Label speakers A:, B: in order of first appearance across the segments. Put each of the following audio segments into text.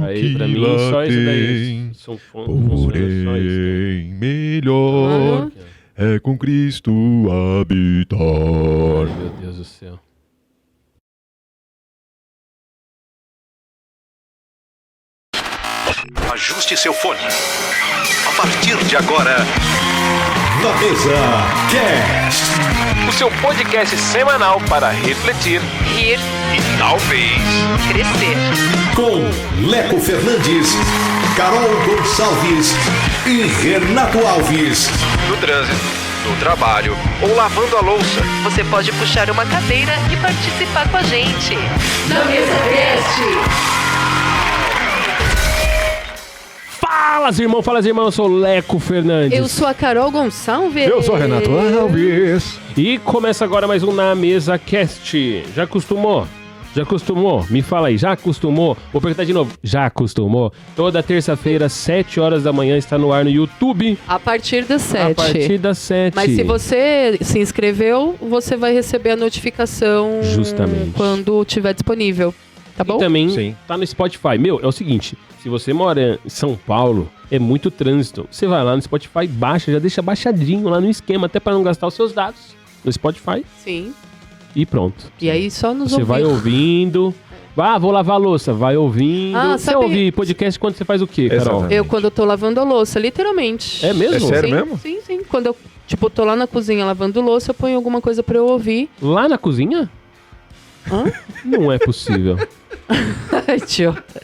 A: Aí, pra mim, só isso daí.
B: Porém, melhor é com Cristo habitar.
A: Ai, meu Deus do céu.
C: Ajuste seu fone. A partir de agora,
D: Na Mesa Cast.
C: o seu podcast semanal para refletir,
E: Rir,
C: e talvez
E: crescer.
D: Com Leco Fernandes, Carol Gonçalves e Renato Alves.
C: no trânsito, no trabalho ou lavando a louça.
E: Você pode puxar uma cadeira e participar com a gente. Na Mesa Cast.
A: Fala, irmão, eu sou o Leco Fernandes.
F: Eu sou a Carol Gonçalves.
B: Eu sou o Renato Alves.
A: E começa agora mais um Na Mesa Cast. Já acostumou? Me fala aí, já acostumou? Vou perguntar de novo, já acostumou? Toda terça-feira, 7 horas da manhã, está no ar no YouTube.
F: A partir das 7.
A: A partir das 7.
F: Mas se você se inscreveu, você vai receber a notificação
A: Justamente.
F: quando estiver disponível. Tá bom?
A: E também
B: Sim.
A: tá no Spotify. Meu, é o seguinte, se você mora em São Paulo, é muito trânsito. Você vai lá no Spotify, baixa, já deixa baixadinho lá no esquema, até para não gastar os seus dados no Spotify.
F: Sim.
A: E pronto.
F: E aí só nos
A: Você
F: ouvir.
A: vai ouvindo. Vou lavar a louça. Vai ouvindo.
F: Ah,
A: Você
F: sabe-
A: ouve podcast quando você faz o quê, Carol?
B: Exatamente.
F: Eu quando eu tô lavando a louça, literalmente.
A: É mesmo?
B: É sério
F: Sim,
B: mesmo?
F: Sim. Quando eu, tô lá na cozinha lavando louça, eu ponho alguma coisa pra eu ouvir.
A: Lá na cozinha?
F: Hã?
A: Não é possível.
F: Idiota.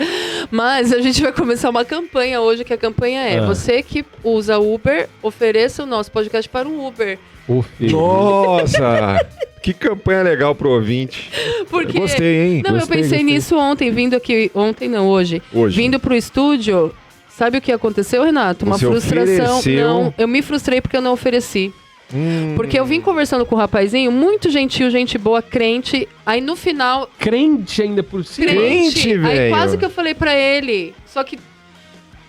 F: Mas a gente vai começar uma campanha hoje, que a campanha é: você que usa Uber, ofereça o nosso podcast para um Uber.
A: Ô, filho.
B: Nossa, que campanha legal pro ouvinte.
F: Porque...
B: Gostei, hein?
F: Não, eu
A: Gostei,
F: pensei
A: gostei.
F: nisso ontem, vindo aqui. Ontem não, hoje.
B: Hoje.
F: Vindo pro estúdio. Sabe o que aconteceu, Renato? Uma
B: Você
F: frustração.
B: ofereceu.
F: Não, eu me frustrei porque eu não ofereci. Porque eu vim conversando com o rapazinho, muito gentil, gente boa, crente. Aí no final.
A: Crente ainda por cima.
B: Crente,
F: Aí
B: velho.
F: quase que eu falei pra ele. Só que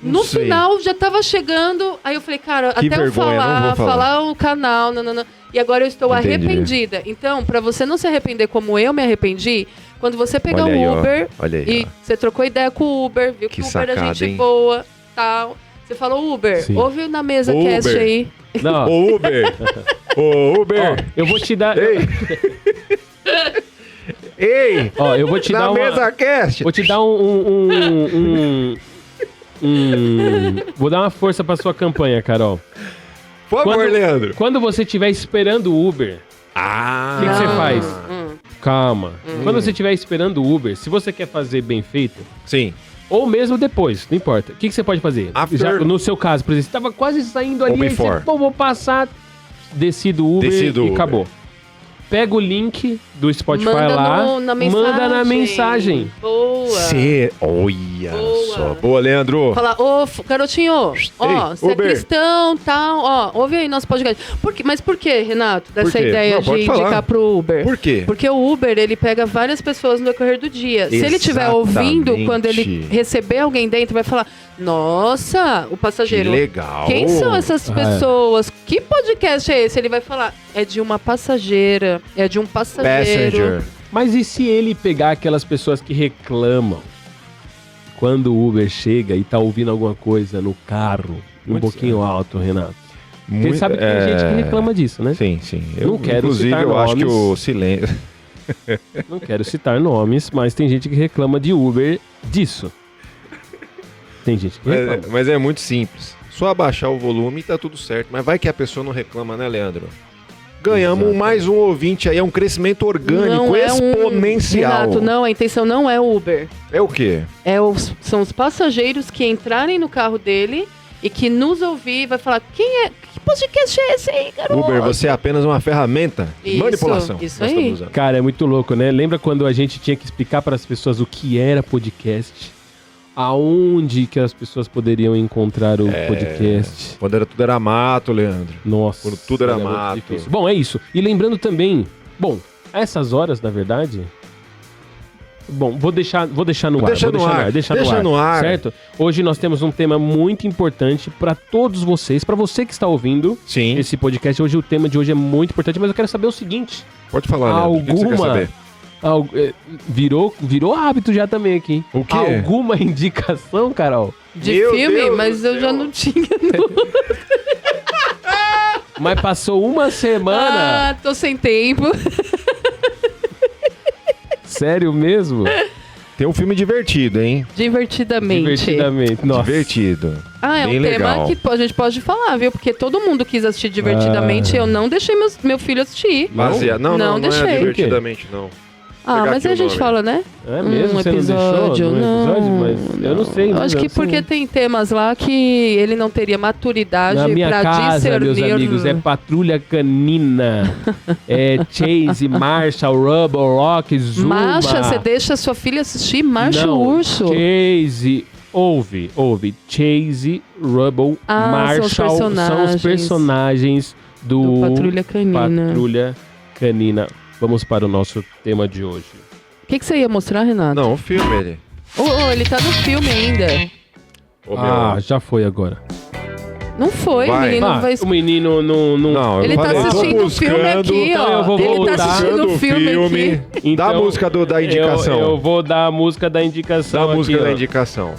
B: Não
F: no
B: sei.
F: final já tava chegando. Aí eu falei, cara,
B: Que
F: até eu
B: vergonha, não vou falar.
F: falar o canal, não. E agora eu estou
B: Entendi.
F: arrependida. Então, pra você não se arrepender como eu me arrependi, quando você pegar
B: Olha aí,
F: o
B: ó.
F: Uber
B: Olha aí,
F: e
B: ó.
F: você trocou ideia com o Uber, viu
B: Que
F: que o Uber é
B: sacada,
F: gente
B: hein?
F: boa, tal. Você falou, Uber,
A: Sim.
F: ouve na mesa
B: Uber.
F: cast aí.
A: Não,
B: Ô, Uber. Ô,
A: ó,
B: Uber.
A: eu vou te dar...
B: Ei. Ei.
A: Ó, eu vou te
B: Na
A: dar uma...
B: Mesa Cast.
A: Vou te dar Vou dar uma força pra sua campanha, Carol.
B: Por favor, Leandro.
A: Quando você estiver esperando o Uber,
B: Ah.
A: o que você faz?
F: Hum.
A: Calma. Quando você estiver esperando o Uber, se você quer fazer bem feito,
B: Sim.
A: ou mesmo depois, não importa. O que você pode fazer?
B: After-
A: Já, no seu caso, por exemplo, você tava quase saindo ali,
B: Ou
A: aí
B: before.
A: você, pô, vou passar, desci do Uber
B: Desci do
A: e
B: Uber.
A: acabou. Pega o link do Spotify
F: Manda
A: lá,
F: na mensagem.
A: manda na mensagem.
F: Boa.
B: Cê... Olha
F: Boa.
B: só. Boa, Leandro.
F: Falar, ô, garotinho, ó,
B: Ei,
F: você é
B: Uber.
F: cristão, tal, ó, ouve aí nosso podcast. Mas por que, Renato, dessa
B: Por quê?
F: ideia
B: Não,
F: de
B: pode falar.
F: indicar pro Uber?
B: Por quê?
F: Porque o Uber, ele pega várias pessoas no decorrer do dia. Se ele estiver ouvindo,
B: Exatamente.
F: quando ele receber alguém dentro, vai falar, nossa, o
B: Que
F: passageiro,
B: legal.
F: quem são essas
A: Ah,
F: pessoas? Que podcast é esse? Ele vai falar, é de uma passageira, é de um passageiro.
B: Passenger.
A: Mas e se ele pegar aquelas pessoas que reclamam quando o Uber chega e tá ouvindo alguma coisa no carro, um
B: Muito
A: pouquinho alto, Renato? Porque
B: Muito-
A: sabe que tem gente que reclama disso, né?
B: Sim, sim.
A: Não quero
B: inclusive,
A: citar
B: eu acho que
A: nomes.
B: o silêncio...
A: Não quero citar nomes, mas tem gente que reclama de Uber disso. Tem gente que reclama.
B: Mas é muito simples. Só abaixar o volume e tá tudo certo. Mas vai que a pessoa não reclama, né, Leandro? Ganhamos
A: Exato.
B: mais um ouvinte aí. É um crescimento orgânico,
F: Não é
B: exponencial.
F: Renato, não, a intenção não é o Uber.
B: É o quê?
F: São os passageiros que entrarem no carro dele e que nos ouvir vai falar, que podcast é esse aí, garoto?
B: Uber, você é apenas uma ferramenta de
F: Isso,
B: manipulação.
F: isso
B: Nós
F: aí.
B: estamos usando.
A: Cara, é muito louco, né? Lembra quando a gente tinha que explicar para as pessoas o que era podcast? Aonde que as pessoas poderiam encontrar o podcast?
B: Quando tudo era mato, Leandro.
A: Nossa.
B: Quando tudo era
A: muito
B: mato.
A: difícil. Bom, é isso. E lembrando também, bom, a essas horas, na verdade... Bom, vou deixar no ar.
B: Deixa
A: Deixa
B: no ar.
A: Certo? Hoje nós temos um tema muito importante para todos vocês, para você que está ouvindo
B: Sim.
A: esse podcast. Hoje o tema de hoje é muito importante, mas eu quero saber o seguinte:
B: Pode falar, Leandro. O que você quer saber?
A: Virou hábito já também aqui, hein?
B: O quê?
A: Alguma indicação, Carol?
F: De
B: Meu
F: filme,
B: Deus
F: mas
B: do
F: eu já
B: céu.
F: não tinha.
A: Mas passou uma semana.
F: Ah, tô sem tempo.
A: Sério mesmo?
B: Tem um filme divertido, hein?
F: Divertidamente.
A: Divertidamente. Nossa.
B: Divertido.
F: Ah, é um
B: Bem legal.
F: tema que a gente pode falar, viu? Porque todo mundo quis assistir divertidamente. Eu não deixei meu filho assistir.
B: Baseado. Não
F: deixei.
B: é divertidamente, não.
F: Ah,
B: pegar
F: mas
B: aqui
F: a
B: o
F: gente
B: nome.
F: fala, né?
A: É mesmo? Você
F: episódio,
A: não deixou no episódio? Mas eu não sei.
F: Eu
A: mas
F: acho que
A: assim,
F: porque tem temas lá que ele não teria maturidade
A: na minha
F: pra
A: casa,
F: discernir.
A: meus amigos, é Patrulha Canina, é Chase, Marshall, Rubble, Rock, Zuma.
F: Marcha, você deixa sua filha assistir Marcha
A: Não,
F: o Urso.
A: Chase, ouve. Chase, Rubble, Marshall são os personagens do
F: Patrulha Canina.
A: Patrulha Canina. Vamos para o nosso tema de hoje.
F: O que você ia mostrar, Renato?
B: Não, o filme, ele.
F: Ele tá no filme ainda.
B: Ô, meu.
A: Já foi agora.
F: Não foi,
B: Vai.
F: o menino vai...
A: O menino não...
B: Não, eu
F: Ele tá
B: falei, tô
F: assistindo o filme
B: buscando-
F: aqui,
A: Então
F: ó.
A: eu vou
F: Ele
A: voltar.
F: tá assistindo o
B: Buscando
F: filme aqui.
B: Dá a música da indicação.
A: Eu vou dar a música da indicação
B: Dá a música
A: aqui,
B: da
A: ó.
B: indicação.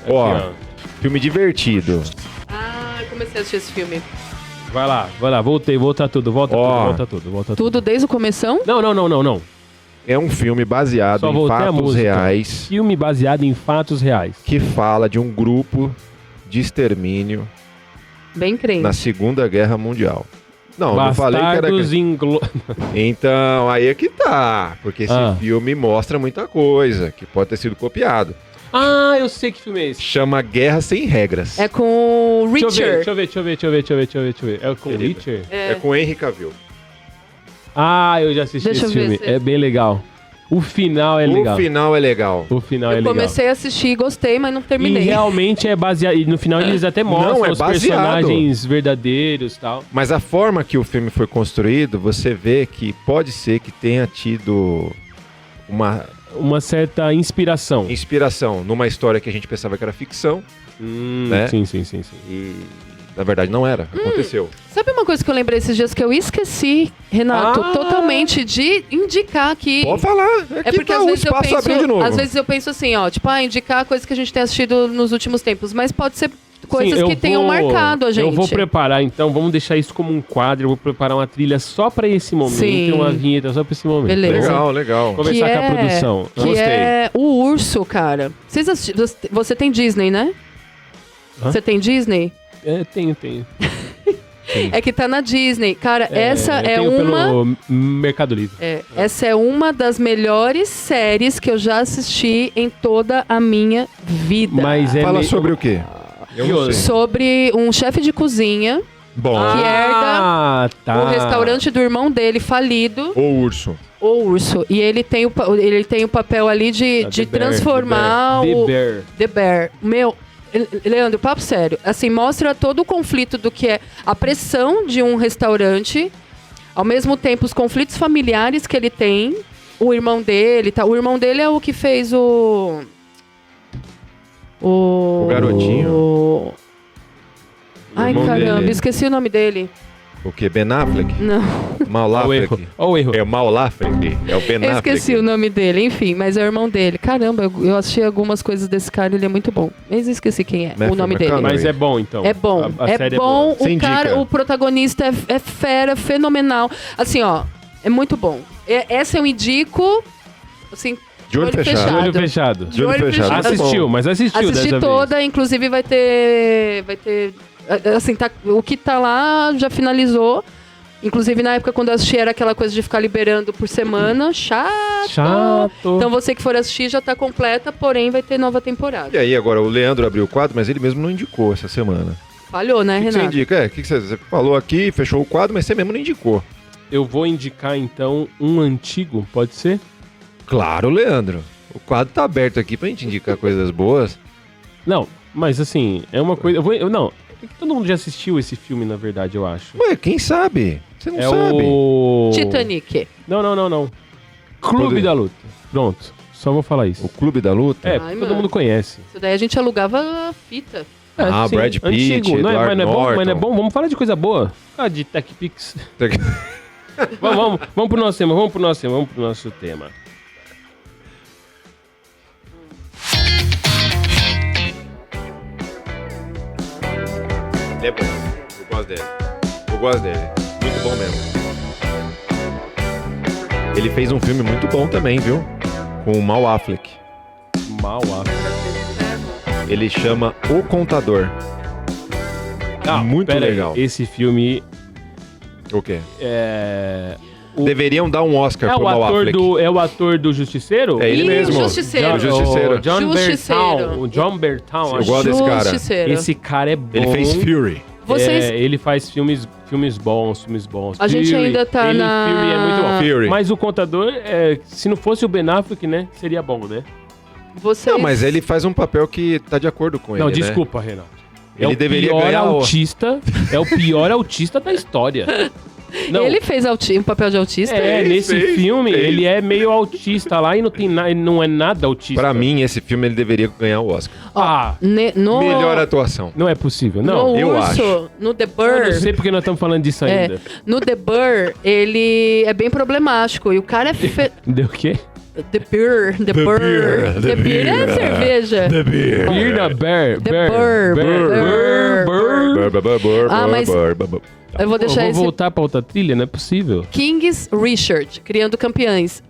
A: Aqui,
B: Ó, filme divertido.
F: Ah, eu comecei a assistir esse filme.
A: Vai lá. Volta tudo.
B: Ó.
A: Volta tudo.
F: Tudo desde o começão?
A: Não.
B: É um filme baseado
A: Só
B: em
A: voltei a
B: fatos
A: música.
B: reais
A: Filme baseado em fatos reais.
B: que fala de um grupo de extermínio
F: Bem crente.
B: na Segunda Guerra Mundial. Não falei que era...
A: Bastardos
B: Então, aí é que tá. Porque esse filme mostra muita coisa que pode ter sido copiado.
A: Ah, eu sei que filme é esse.
B: Chama Guerra Sem Regras.
F: É com o Richard.
A: Deixa eu ver. É com o
B: Querido.
A: Richard?
B: É com Henry Cavill.
A: Ah, eu já assisti
F: Deixa
A: esse
F: eu ver
A: filme.
F: se-
A: É bem legal. O final é legal.
B: O final é legal.
A: O final é
F: Eu
A: legal.
F: comecei a assistir e gostei, mas não
A: E
F: terminei.
A: realmente é baseado. E no final eles até mostram
B: é
A: os
B: baseado.
A: personagens verdadeiros e tal.
B: Mas a forma que o filme foi construído, você vê que pode ser que tenha tido uma
A: Uma certa inspiração.
B: inspiração numa história que a gente pensava que era ficção né?
A: Sim.
B: e na verdade não era. Aconteceu.
F: Sabe uma coisa que eu lembrei esses dias que eu esqueci, Renato, totalmente de indicar aqui.
B: Pode falar.
F: É porque às
B: o
F: vezes eu
B: espaço abriu de
F: penso,
B: novo.
F: às vezes eu penso assim, ó, tipo, indicar coisas que a gente tem assistido nos últimos tempos, mas pode ser coisas
A: Sim, eu
F: que tenham
A: vou-
F: marcado a gente.
A: Eu vou preparar, então, vamos deixar isso como um quadro. Eu vou preparar uma trilha só pra esse momento
F: Sim.
A: e uma vinheta só pra esse momento.
F: Beleza.
B: Legal.
A: Começar com a produção.
F: Que
B: Gostei.
F: é o Urso, cara. Vocês você tem Disney, né?
A: Hã?
F: Você tem Disney?
A: É, tenho.
F: É que tá na Disney. Cara, essa
A: eu
F: é
A: tenho
F: uma...
A: pelo Mercado Livre.
F: Essa é uma das melhores séries que eu já assisti em toda a minha vida.
A: Mas é
B: Fala
A: meio-
B: sobre o quê? Eu não sei.
F: Sobre um chefe de cozinha
B: Bom,
F: que herda
A: tá.
F: o restaurante do irmão dele falido,
B: o urso.
F: o Urso. E ele tem o papel ali de
A: The Bear,
F: transformar
A: The
F: o...
A: Bear.
F: The Bear. Meu, Leandro, papo sério. Assim, mostra todo o conflito do que é a pressão de um restaurante, ao mesmo tempo os conflitos familiares que ele tem, o irmão dele, tá? O irmão dele é o que fez o
B: garotinho.
F: Ai,
B: irmão
F: caramba,
B: dele.
F: esqueci o nome dele.
B: O que? Ben Affleck?
F: Não,
B: Mal
A: Olha o erro.
B: Affleck?
A: Olha o erro.
B: É o Mal Affleck? É o Ben
F: eu
B: Affleck?
F: esqueci o nome dele, enfim, mas é o irmão dele. Caramba, eu assisti algumas coisas desse cara, ele é muito bom. Mas eu esqueci quem é,
B: Matthew
F: o nome dele.
B: McConaughey.
A: Mas é bom, então.
F: É bom,
A: A série
F: bom.
B: Você
F: O cara,
B: indica?
F: o protagonista é fera, fenomenal. Assim, ó, é muito bom. Essa eu indico, assim,
B: De olho fechado.
A: De olho fechado.
B: De olho
F: olho
B: fechado.
F: fechado.
A: Assistiu, mas assistiu
F: assisti
A: dessa
F: toda, inclusive vai ter, assim, o que tá lá já finalizou. Inclusive, na época, quando eu assisti, era aquela coisa de ficar liberando por semana. Chato.
A: vez. Chato.
F: Então, você que for assistir já tá completa, porém vai ter nova temporada.
B: E aí, agora, o Leandro abriu o quadro, mas ele mesmo não indicou essa semana.
F: Falhou, né,
B: O que você
F: Renato?
B: indica? O que você falou aqui, fechou o quadro, mas você mesmo não indicou.
A: Eu vou indicar, então, um antigo, pode ser?
B: Claro, Leandro. O quadro tá aberto aqui pra gente indicar coisas boas.
A: Não, mas assim, é uma coisa... Não, é que todo mundo já assistiu esse filme, na verdade, eu acho.
B: Ué, quem sabe? Você não
A: É
B: sabe.
A: o...
F: Titanic.
A: Não. Clube da Luta. Pronto, só vou falar isso.
B: O Clube da Luta?
A: É,
F: Ai,
A: todo
F: mano.
A: mundo conhece.
F: Isso daí a gente alugava a fita.
A: É,
B: Brad Pitt,
A: antigo. Não é,
B: Edward
A: mas, não é bom, mas não é
B: Norton.
A: bom. Vamos falar de coisa boa. Ah, de TechPix. vamos pro nosso tema.
B: Ele é bom. Eu gosto dele. Muito bom mesmo. Ele fez um filme muito bom também, viu? Com o Mal Affleck. Ele chama O Contador. Muito legal.
A: Esse filme
B: O quê?
A: é...
B: Deveriam dar um Oscar pro Mal Affleck.
A: É o ator do Justiceiro?
B: É ele mesmo.
F: Justiceiro.
B: O Justiceiro.
A: John
F: Justiceiro.
A: Bertown. O John Bertown.
B: Eu gosto desse cara.
F: Justiceiro.
A: Esse cara é bom.
B: Ele fez Fury.
F: Vocês...
A: Ele faz filmes bons.
F: A gente ainda tá
A: Fury é muito bom.
B: Fury.
A: Mas o Contador, se não fosse o Ben Affleck, né? Seria bom, né?
F: Vocês...
B: Não, mas ele faz um papel que tá de acordo com ele,
A: Não,
B: né?
A: desculpa, Renato.
B: Ele deveria ganhar
A: É o pior autista da história. Não.
F: Ele fez um papel de autista?
A: Nesse filme, ele é meio autista lá e não tem ele não é nada autista.
B: Pra mim, esse filme ele deveria ganhar o Oscar.
F: No...
B: Melhor atuação.
A: Não é possível, não.
F: No
B: eu
F: Urso,
B: acho.
F: no The
A: Eu
F: Bird...
A: não sei porque nós estamos falando disso ainda.
F: No The Bird, ele é bem problemático. E o cara é...
A: Deu o quê?
F: The Beer é cerveja.
A: Beer da Bear.
F: Mas eu vou deixar
A: Eu
F: esse...
A: vou voltar pra outra trilha, não é possível.
F: Kings Richard, criando campeãs.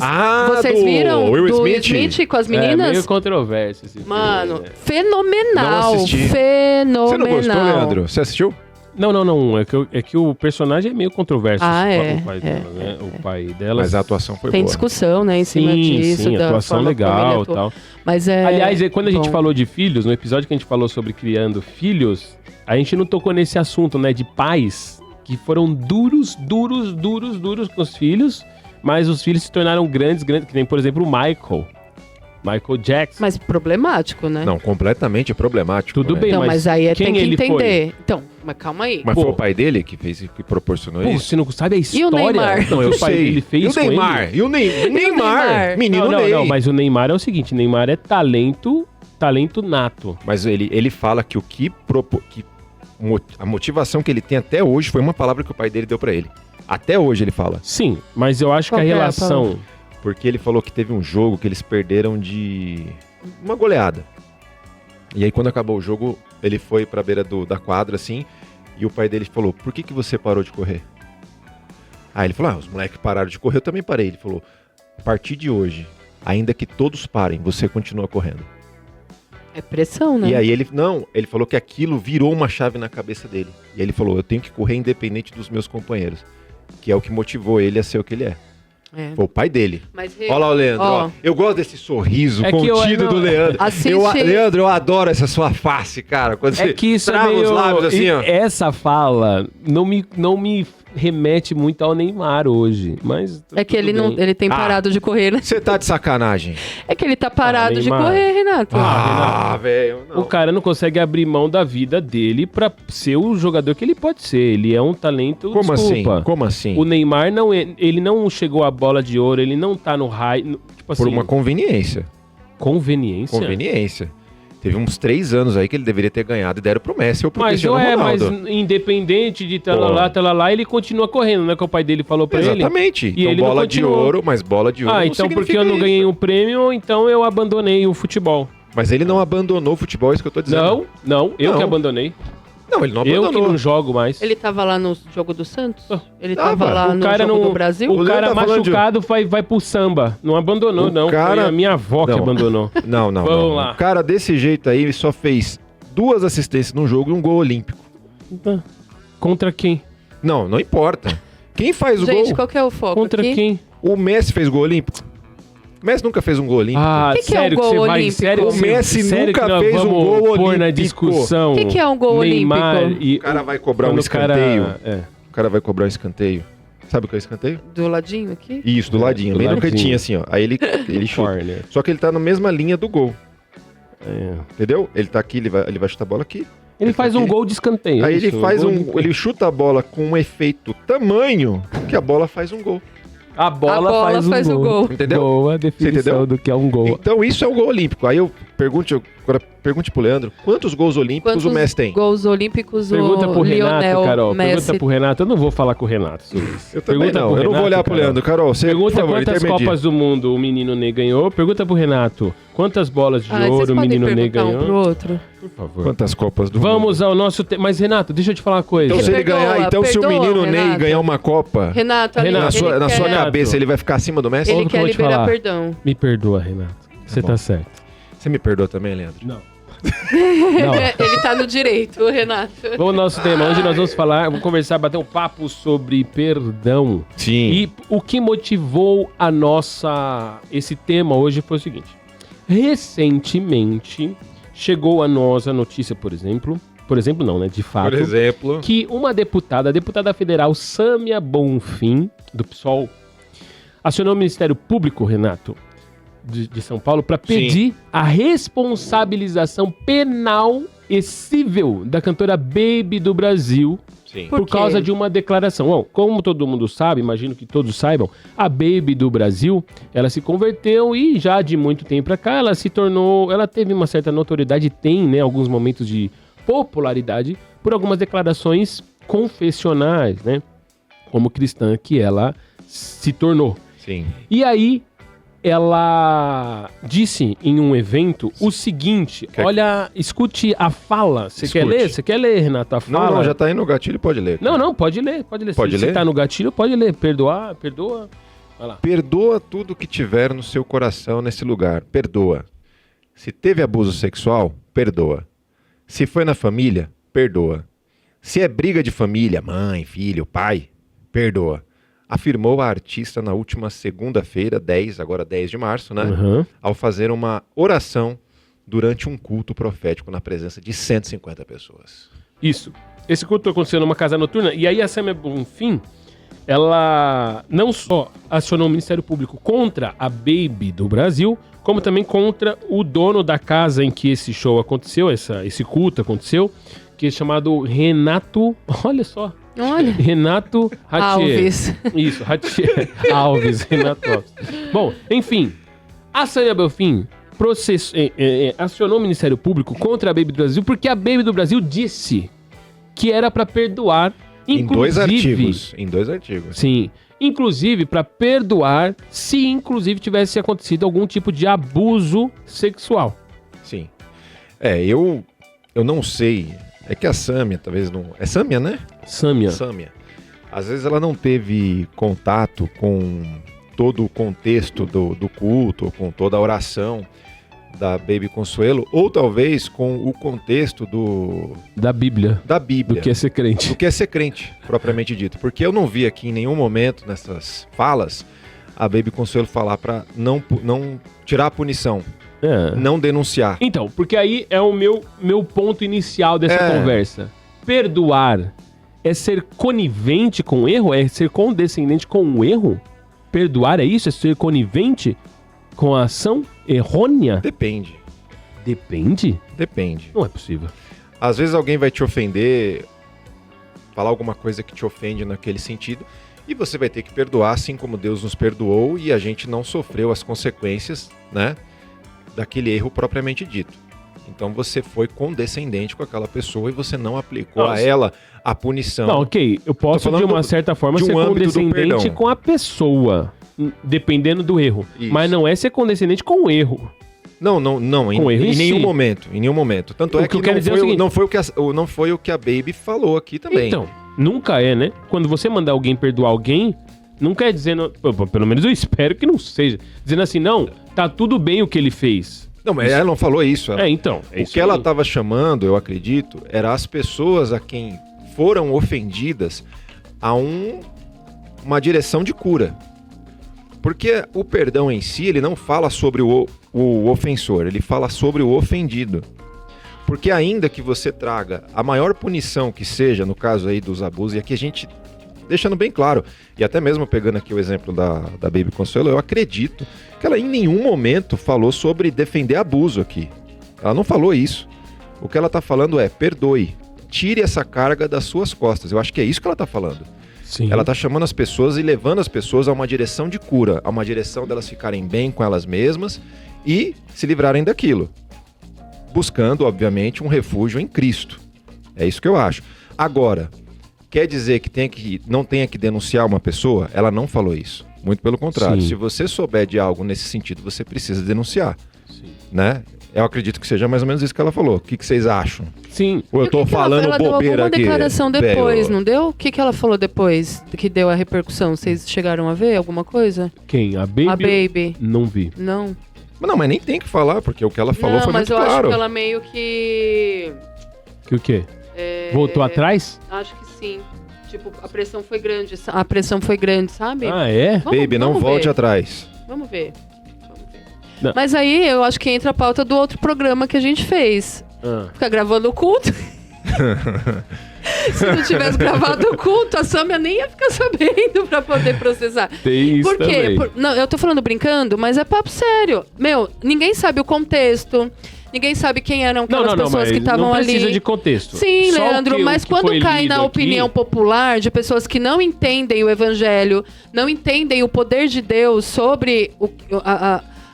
B: Ah,
F: Vocês
B: do
F: viram
B: Will
F: do
B: Smith?
F: Smith com as
A: É
F: meninas?
A: meio controverso esse filme.
F: Mano,
A: É.
F: fenomenal.
B: Não assisti.
F: Fenomenal.
B: Você não gostou, Leandro? Você assistiu?
A: Não. É que o personagem é meio controverso.
F: Ah,
A: o pai dela, né? O pai dela.
B: Mas a atuação foi
F: Tem
B: boa.
F: discussão, né, em cima disso.
A: Sim,
F: da
A: atuação
F: forma como ele
A: legal e
F: atua.
A: tal.
F: Mas é...
A: Aliás, quando a gente
F: bom.
A: falou de filhos, no episódio que a gente falou sobre criando filhos, a gente não tocou nesse assunto, né? De pais que foram duros com os filhos, mas os filhos se tornaram grandes, que nem, por exemplo, o Michael Jackson.
F: Mas problemático, né?
B: Não, completamente problemático.
A: Tudo
B: né?
A: bem,
F: Então, mas aí
A: quem
F: tem que
A: ele
F: entender. Então, mas calma aí.
B: Mas
A: Pô.
B: foi o pai dele que fez, que proporcionou
A: Pô,
B: isso?
A: você não sabe a história?
F: Neymar?
B: Não, eu
A: que o pai
B: sei.
A: dele fez
B: E o
A: com
B: Neymar?
A: ele?
B: E o Neymar?
F: Neymar?
B: Menino
A: Não,
B: Ney.
A: mas o Neymar é o seguinte, Neymar é talento nato.
B: Mas ele fala que a motivação que ele tem até hoje foi uma palavra que o pai dele deu pra ele. Até hoje ele fala.
A: Sim, mas eu acho
F: Qual
A: que a
F: que é a
A: relação...
B: Porque ele falou que teve um jogo que eles perderam de uma goleada. E aí quando acabou o jogo, ele foi pra beira da quadra assim, e o pai dele falou: "Por que você parou de correr?" Aí ele falou: "Os moleques pararam de correr, eu também parei." Ele falou: "A partir de hoje, ainda que todos parem, você continua correndo."
F: É pressão, né?
B: E aí ele falou que aquilo virou uma chave na cabeça dele. E aí ele falou: "Eu tenho que correr independente dos meus companheiros." Que é o que motivou ele a ser o que ele é.
F: É.
B: Foi o pai dele.
F: Mas,
B: Olha lá o Leandro, ó. Eu gosto desse sorriso
A: É que
B: contido do Leandro.
F: Assiste-
B: Leandro, eu adoro essa sua face, cara. Quando
A: É
B: você
A: que isso é
B: trava
A: meio...
B: os lábios assim, ó.
A: Essa fala não me remete muito ao Neymar hoje, mas...
F: É que ele, não, ele tem parado de correr, né?
B: Você tá de sacanagem.
F: É que ele tá parado de
A: Neymar.
F: correr, Renato.
B: Velho.
A: O cara não consegue abrir mão da vida dele pra ser o jogador que ele pode ser. Ele é um talento,
B: Como
A: desculpa.
B: assim? Como assim?
A: O Neymar, ele não chegou à bola de ouro, ele não tá no high... Tipo assim,
B: Por uma conveniência.
A: conveniência.
B: Conveniência. Teve uns 3 anos aí que ele deveria ter ganhado e deram pro Messi ou pro
A: Mas,
B: Cristiano
A: mas
B: Ronaldo.
A: independente de talalá, ele continua correndo, né? Que o pai dele falou pra ele.
B: Exatamente.
A: E
B: Então
A: ele não
B: bola de
A: continuou.
B: ouro, mas bola de ouro não
A: Então porque
B: significa
A: eu não
B: isso.
A: ganhei um prêmio, então eu abandonei o futebol.
B: Mas ele não abandonou o futebol, é isso que eu tô dizendo.
A: Não, eu
B: Não.
A: que abandonei.
B: Não, ele não
A: Eu
B: abandonou.
A: que não jogo mais.
F: Ele tava lá no jogo do Santos? Ele
B: Tava.
F: tava lá
A: O
F: no
A: cara
F: jogo
A: não-
F: do Brasil?
B: O
A: O
B: Leandro
A: cara
B: tá falando de-
A: machucado vai pro samba. Não abandonou,
B: O
A: não.
B: cara-
A: Foi a minha avó que
B: Não.
A: abandonou.
B: Não.
A: Vamos lá.
B: O cara desse jeito aí, ele só fez 2 assistências num jogo e um gol olímpico.
A: Contra quem?
B: Não importa. Quem faz o
F: Gente,
B: gol?
F: qual que é o foco
A: Contra
F: aqui?
A: quem?
B: O Messi fez gol olímpico? O Messi nunca fez um gol olímpico.
A: Ah,
F: Que é um
A: sério que
F: gol
A: você vai...
F: olímpico?
A: Sério,
F: O
A: que você-
B: Messi
A: sério
B: nunca
A: que nós
B: fez um
A: vamos
B: gol
A: pôr na
B: olímpico.
A: discussão.
F: O que é um gol
A: Neymar
F: olímpico?
A: E
B: O cara vai cobrar um
A: quando o cara-
B: escanteio.
A: é.
B: O cara vai cobrar um escanteio. Sabe o que é escanteio?
F: Do ladinho aqui?
B: Isso, do ladinho.
A: do
B: Bem no
A: ladinho.
B: cantinho assim, ó. Aí ele chuta.
A: Corner.
B: Só que ele tá na mesma linha do gol.
A: É.
B: Entendeu? Ele tá aqui, ele vai chutar a bola aqui.
A: Ele faz
B: tá
A: um
B: aqui.
A: gol de escanteio.
B: Aí ele
A: isso,
B: faz
A: gol
B: um.
A: de-
B: Ele chuta a bola com um efeito tamanho que a bola faz um gol.
A: A bola faz o gol.
B: Entendeu?
A: Boa definição do que é um gol.
B: Então isso é um gol olímpico. Aí eu pergunte pro Leandro, quantos gols olímpicos o Messi tem?
F: Gols olímpicos
A: Pergunta pro Renato,
F: Lionel
A: Carol.
F: Messi.
A: Pergunta pro Renato. Eu não vou falar com o Renato sobre isso.
B: Eu também
A: Pergunta
B: não.
A: pro
B: Eu não vou
A: Renato,
B: olhar pro
A: Carol.
B: Leandro. Carol, você,
A: Pergunta
B: por favor,
A: quantas
B: intermedia.
A: Copas do Mundo o menino Ney ganhou. Pergunta pro Renato quantas bolas de
F: Vocês
A: ouro o
F: podem
A: menino Ney
F: perguntar
A: ganhou.
F: um pro outro.
A: Por favor.
B: Quantas Copas do Mundo?
A: Vamos ao nosso tema. Mas, Renato, deixa eu te falar uma coisa.
B: Então, se ele
F: Perdoa,
B: ganhar, então se o
F: perdoa,
B: menino Ney
F: Renato.
B: ganhar uma Copa,
F: Renato,
A: Renato,
B: na sua
A: quer-
B: cabeça, ele vai ficar acima do Messi?
F: ele
A: Ouve o que eu
F: quer
A: vou te
F: liberar
A: falar.
F: perdão.
A: Me perdoa, Renato. Você
B: bom.
A: tá certo.
B: Você me perdoa também, Leandro?
A: Não. Não.
F: Ele tá no direito, o Renato.
A: Vamos ao nosso tema. Hoje nós vamos vamos conversar, bater um papo sobre perdão.
B: Sim.
A: E o que motivou esse tema hoje foi o seguinte. Recentemente chegou a nós a notícia, por exemplo não, né, de fato,
B: Por exemplo,
A: que uma deputada, a deputada federal Sâmia Bonfim, do PSOL, acionou o Ministério Público, Renato, de São Paulo, para pedir a responsabilização penal e civil da cantora Baby do Brasil
B: sim.
F: Por
A: por
F: quê?
A: causa de uma declaração. Bom, como todo mundo sabe, imagino que todos saibam, a Baby do Brasil, ela se converteu e já de muito tempo pra cá ela teve uma certa notoriedade, tem, né, alguns momentos de popularidade por algumas declarações confessionais, né, como cristã que ela se tornou.
B: Sim.
A: E aí, ela disse em um evento o seguinte, olha, escute a fala. Você quer
B: Escute.
A: ler? Você quer ler, Renato, a fala?
B: Não, já tá aí no gatilho, pode ler.
A: Não, pode ler.
B: Pode
A: Se
B: ler?
A: tá no gatilho, pode ler. Perdoa. Vai lá.
B: Perdoa tudo que tiver no seu coração nesse lugar. Perdoa. Se teve abuso sexual, perdoa. Se foi na família, perdoa. Se é briga de família, mãe, filho, pai, perdoa. Afirmou a artista na última segunda-feira, 10 de março, né?
A: Uhum.
B: Ao fazer uma oração durante um culto profético na presença de 150 pessoas.
A: Isso. Esse culto aconteceu numa casa noturna e aí a Sâmia Bonfim, ela não só acionou o Ministério Público contra a Baby do Brasil, como também contra o dono da casa em que esse show aconteceu, esse culto aconteceu, que é chamado Renato, olha só,
F: Olha.
A: Renato Ratier.
F: Alves.
A: Isso, Ratier. Alves, Renato Alves. Bom, enfim, a Sâmia Bonfim acionou o Ministério Público contra a Baby do Brasil porque a Baby do Brasil disse que era para perdoar, inclusive...
B: Em dois artigos.
A: Sim, inclusive para perdoar se inclusive tivesse acontecido algum tipo de abuso sexual.
B: Sim. Eu não sei. É que a Sâmia, talvez não... É Sâmia, né?
A: Sâmia.
B: Sâmia. Às vezes ela não teve contato com todo o contexto do culto, ou com toda a oração da Baby Consuelo, ou talvez com o contexto
A: Da Bíblia.
B: da Bíblia.
A: Do que é ser crente.
B: Do que é ser crente, propriamente dito. Porque eu não vi aqui em nenhum momento, nessas falas, a Baby Consuelo falar para não tirar a punição,
A: É.
B: não denunciar.
A: Então, porque aí é o meu ponto inicial dessa conversa. Perdoar é ser conivente com o erro? É ser condescendente com o erro? Perdoar é isso? É ser conivente com a ação errônea?
B: Depende.
A: Depende?
B: Depende.
A: Não é possível.
B: Às vezes alguém vai te ofender, falar alguma coisa que te ofende naquele sentido, e você vai ter que perdoar, assim como Deus nos perdoou e a gente não sofreu as consequências, né, daquele erro propriamente dito. Então você foi condescendente com aquela pessoa e você não aplicou a ela a punição.
A: Não, ok. Eu posso,
B: Tô
A: de
B: falando
A: uma certa forma,
B: de um
A: ser
B: âmbito do
A: condescendente
B: perdão.
A: com a pessoa, dependendo do erro.
B: Isso.
A: Mas não é ser condescendente com o erro.
B: Não,
A: Com erro em
B: em nenhum
A: si.
B: momento, em nenhum momento. Tanto
A: O
B: é
A: que
B: que
A: eu quero dizer é o seguinte-
B: não foi o que a Baby falou aqui também.
A: Então, nunca é, né? Quando você mandar alguém perdoar alguém, nunca é dizendo... Pelo menos eu espero que não seja. Dizendo assim, não, tá tudo bem o que ele fez.
B: Não, mas ela não falou isso.
A: Então. É
B: O
A: isso
B: que ela
A: aí.
B: estava chamando, eu acredito, era as pessoas a quem foram ofendidas a uma direção de cura. Porque o perdão em si, ele não fala sobre o ofensor, ele fala sobre o ofendido. Porque ainda que você traga a maior punição que seja, no caso aí dos abusos, e aqui a gente, deixando bem claro, e até mesmo pegando aqui o exemplo da Baby Consuelo, eu acredito que ela em nenhum momento falou sobre defender abuso aqui. Ela não falou isso. O que ela está falando é, perdoe, tire essa carga das suas costas. Eu acho que é isso que ela está falando.
A: Sim.
B: Ela tá chamando as pessoas e levando as pessoas a uma direção de cura, a uma direção delas ficarem bem com elas mesmas e se livrarem daquilo. Buscando, obviamente, um refúgio em Cristo. É isso que eu acho. Agora, quer dizer que não tenha que denunciar uma pessoa? Ela não falou isso. Muito pelo contrário.
A: Sim.
B: Se você souber de algo nesse sentido, você precisa denunciar.
A: Sim.
B: Né? Eu acredito que seja mais ou menos isso que ela falou. O que vocês acham?
A: Sim.
B: Ou eu tô falando
F: ela
B: bobeira
F: deu alguma
B: aqui?
F: declaração depois,
B: velho?
F: não deu? O que ela falou depois que deu a repercussão? Vocês chegaram a ver alguma coisa?
A: Quem? A Baby?
F: A Baby.
A: Não vi.
F: Não.
B: Mas não, mas nem tem que falar, porque o que ela falou
F: não,
B: foi
F: mas
B: muito
F: eu acho
B: claro.
F: que ela meio que...
A: Que o quê?
F: é,
A: Voltou atrás?
F: Acho que sim. Tipo, a pressão foi grande. A pressão foi grande, sabe?
A: Ah, é?
B: Baby, não volte
F: ver.
B: atrás.
F: Vamos ver.
A: Não.
F: Mas aí eu acho que entra a pauta do outro programa que a gente fez.
A: Ah.
F: Ficar gravando o culto. Se não tivesse gravado o culto, a Sâmia nem ia ficar sabendo pra poder processar.
A: Tem isso
F: Por quê?
A: também.
F: Não, eu tô falando brincando, mas é papo sério. Meu, ninguém sabe o contexto. Ninguém sabe quem eram aquelas pessoas
A: mas
F: que estavam
A: não
F: ali.
A: precisa de contexto.
F: Sim,
A: Só o
F: Leandro,
A: que-
F: mas
A: o que foi
F: quando cai
A: lido
F: na
A: aqui-
F: opinião popular de pessoas que não entendem o evangelho, não entendem o poder de Deus sobre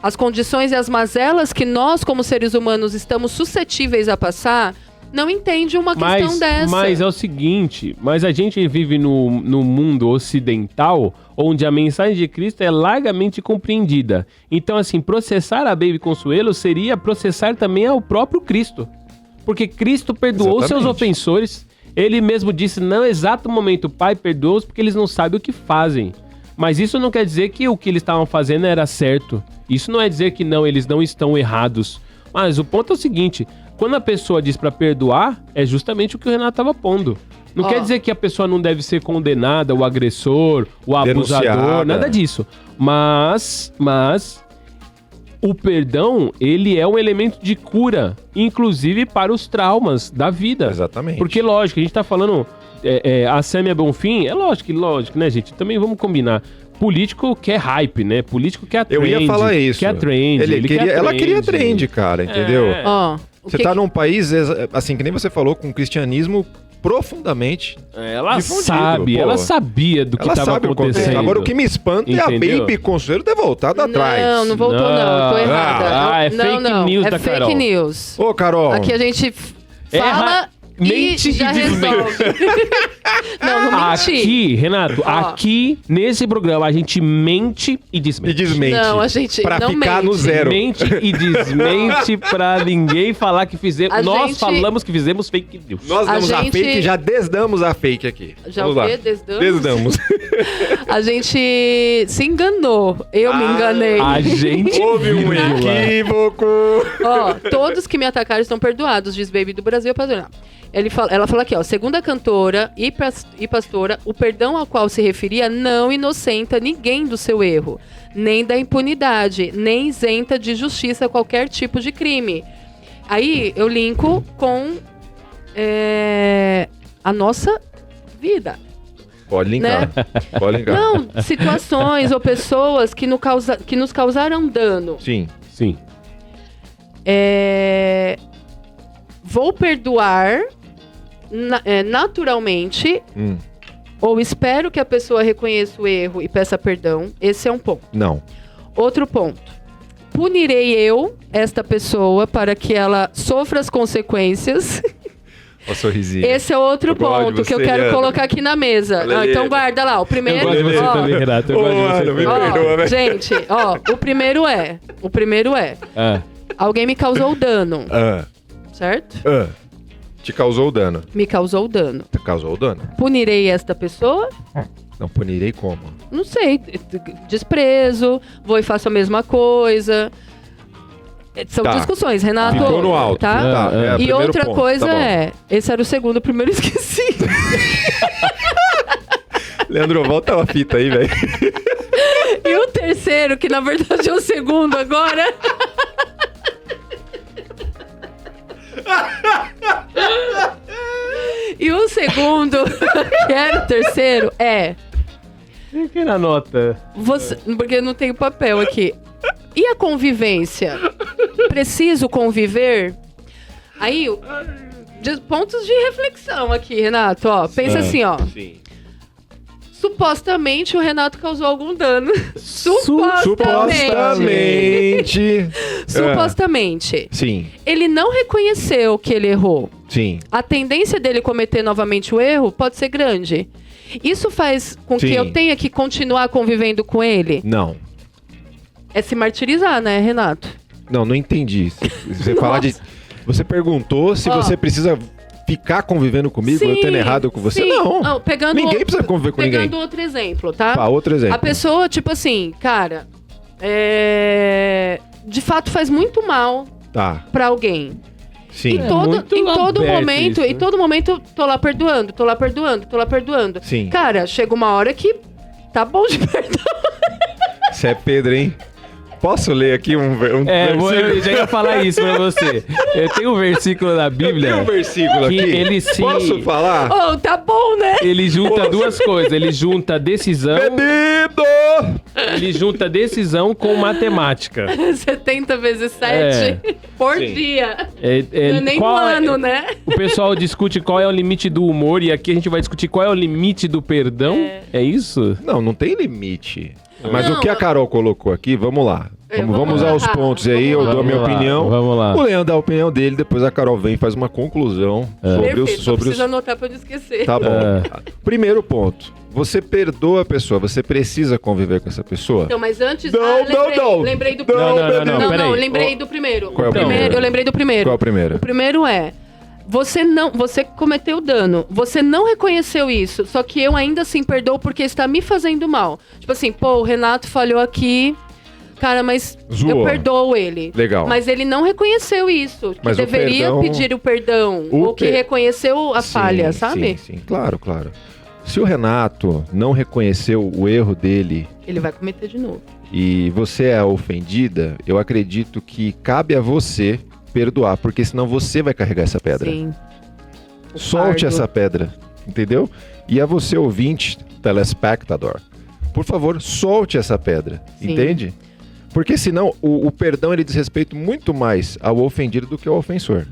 F: as condições e as mazelas que nós, como seres humanos, estamos suscetíveis a passar, não entende uma questão dessa.
A: Mas é o seguinte, mas a gente vive no mundo ocidental, onde a mensagem de Cristo é largamente compreendida. Então, assim, processar a Baby Consuelo seria processar também ao próprio Cristo. Porque Cristo perdoou
B: Exatamente.
A: seus ofensores. Ele mesmo disse, no exato momento, Pai, perdoa-os porque eles não sabem o que fazem. Mas isso não quer dizer que o que eles estavam fazendo era certo. Isso não é dizer que não, eles não estão errados. Mas o ponto é o seguinte, quando a pessoa diz pra perdoar, é justamente o que o Renato estava pondo. Não
F: Ó.
A: quer dizer que a pessoa não deve ser condenada, o agressor, o abusador,
B: Denunciada.
A: nada disso. Mas o perdão, ele é um elemento de cura, inclusive para os traumas da vida.
B: Exatamente.
A: Porque, lógico, a gente tá falando a Sâmia Bonfim, é lógico, né, gente? Também vamos combinar. Político quer hype, né? Político quer trend.
B: Eu ia falar isso.
A: Quer trend.
B: Ela queria trend, cara, entendeu?
A: É.
F: Ó,
B: Você tá num país, assim, que nem você falou, com o cristianismo profundamente.
A: Ela
B: difundido,
A: sabe,
B: pô.
A: ela sabia do que
B: Ela
A: estava
B: sabe o contexto.
A: acontecendo.
B: Agora, o que me espanta é a
A: Entendeu?
B: Baby Consuelo ter voltado atrás.
F: Não voltou não, eu tô errada.
A: É fake news
F: é
A: da
F: fake
A: Carol.
F: news.
B: Ô, Carol.
F: Aqui a gente
A: Erra,
F: fala
A: mente
F: e já
A: e desmente.
F: resolve. Não menti.
A: Aqui, Renato,
F: Ó.
A: aqui, nesse programa, a gente mente e
B: E
A: desmente.
B: desmente.
F: Não, a gente
B: pra
F: não
B: ficar
F: mente.
B: no zero.
A: Mente e desmente pra ninguém falar que fizemos.
F: A
A: Nós
F: gente-
A: falamos que fizemos fake news.
B: Nós damos a
F: gente-
B: fake e já desdamos a fake aqui.
F: Já
B: Vamos
F: o
B: lá.
F: quê? Desdamos?
B: Desdamos.
F: A gente se enganou. Eu me enganei.
A: A gente
B: Houve um
A: viu lá.
B: equívoco.
F: Ó, todos que me atacaram estão perdoados, diz Baby do Brasil Padrão. Ela fala aqui, ó, segundo a cantora e pastora, o perdão ao qual se referia não inocenta ninguém do seu erro, nem da impunidade, nem isenta de justiça qualquer tipo de crime. Aí eu linko com a nossa vida.
B: Pode linkar. Pode linkar.
F: Não, situações ou pessoas que nos causaram dano.
B: Sim.
A: Sim.
F: Vou perdoar naturalmente, ou espero que a pessoa reconheça o erro e peça perdão. Esse é um ponto.
B: Não.
F: Outro ponto. Punirei eu, esta pessoa, para que ela sofra as consequências.
B: Ó o sorrisinho.
F: Esse é outro
B: Eu gosto de
F: ponto que eu
B: você,
F: quero
B: Leandro.
F: colocar aqui na mesa.
B: Olha
F: Ah,
B: ali.
F: então guarda lá. O primeiro.
A: Eu gosto de você
F: ó,
A: também, Renato. Eu
B: Ô,
A: gosto de você
B: mano, me
A: também.
B: perdoa, velho.
F: gente, ó, o primeiro é,
A: Ah,
F: alguém me causou dano, certo?
B: Te causou dano.
F: Me causou dano.
B: Te causou dano?
F: Punirei esta pessoa?
B: Não punirei como?
F: Não sei, desprezo, vou e faço a mesma coisa. São
B: Tá.
F: discussões, Renato.
B: Ficou no alto.
F: Tá?
A: Ah,
B: é,
F: E
B: primeiro
F: outra
B: ponto,
F: coisa
B: tá bom.
F: esse era o segundo, o primeiro eu esqueci.
B: Leandro, volta a fita aí, velho.
F: E o terceiro, que na verdade é o segundo agora. E o segundo, que era o terceiro,
A: que era a nota?
F: você, porque eu não tenho papel aqui. E a convivência? Preciso conviver? Aí, pontos de reflexão aqui, Renato. Ó, pensa assim, ó.
B: Sim.
F: supostamente o Renato causou algum dano.
B: Supostamente.
F: Supostamente.
B: Sim,
F: Ele não reconheceu que ele errou.
B: sim.
F: A tendência dele cometer novamente o erro pode ser grande. Isso faz com
B: Sim.
F: que eu tenha que continuar convivendo com ele?
B: Não.
F: É se martirizar, né, Renato?
B: Não entendi. Você falar de... Você perguntou se
F: Ó.
B: você precisa ficar convivendo comigo, eu tendo errado com você.
F: sim.
B: Não.
F: Pegando
B: Ninguém precisa conviver com ninguém.
F: Pegando outro exemplo, tá?
B: Tá, outro exemplo.
F: A pessoa, tipo assim, cara, de fato faz muito mal
B: Tá,
F: pra alguém.
B: sim.
A: muito
F: Em todo
A: aberto
F: momento,
A: isso, né?
F: em todo momento, tô lá perdoando.
B: Sim.
F: Cara, chega uma hora que tá bom de perdão.
B: Você é Pedro, hein? Posso ler aqui um versículo?
A: Eu já ia falar isso pra você. Eu tenho um versículo na Bíblia.
B: Tem um versículo
A: que
B: aqui.
A: ele se-
B: Posso falar?
F: Oh, tá bom, né?
A: Ele junta duas coisas. Ele junta decisão.
B: Bebido!
A: Ele junta decisão com matemática.
F: 70 vezes 7 por
B: Sim.
F: dia.
A: É,
F: Não é nem no ano, né?
A: O pessoal discute qual é o limite do humor e aqui a gente vai discutir qual é o limite do perdão. É isso?
B: Não tem limite. Mas
F: Não,
B: o que a Carol colocou aqui, vamos lá. Vamos usar os pontos aí, eu dou a minha opinião.
A: Vamos lá.
B: O Leandro dá a opinião dele, depois a Carol vem e faz uma conclusão
F: Perfeito, só
B: sobre
F: precisa
B: os...
F: anotar pra eu não esquecer.
B: Tá bom. Primeiro ponto. Você perdoa a pessoa, você precisa conviver com essa pessoa?
F: Então, mas antes...
B: Não.
F: Lembrei do
B: Não,
F: primeiro.
B: não,
A: peraí.
F: Lembrei do primeiro.
B: Qual é o primeiro?
F: Eu lembrei do primeiro.
B: Qual é o primeiro?
F: O primeiro é... Você cometeu dano. Você não reconheceu isso. Só que eu ainda assim perdoo porque está me fazendo mal. Tipo assim, pô, o Renato falhou aqui. Cara, mas
B: Zoou.
F: eu perdoo ele.
B: Legal.
F: Mas ele não reconheceu isso. Que
B: Mas o
F: deveria
B: perdão-
F: pedir o perdão. Ou que reconheceu a falha, sabe?
B: Sim, claro. Se o Renato não reconheceu o erro dele
F: Ele vai cometer de novo.
B: e você é a ofendida, eu acredito que cabe a você perdoar, porque senão você vai carregar essa pedra.
F: Sim. O
B: Solte
F: fardo.
B: essa pedra, entendeu? E a você, ouvinte, telespectador, por favor, solte essa pedra,
F: Sim.
B: entende? Porque senão o perdão ele diz respeito muito mais ao ofendido do que ao ofensor.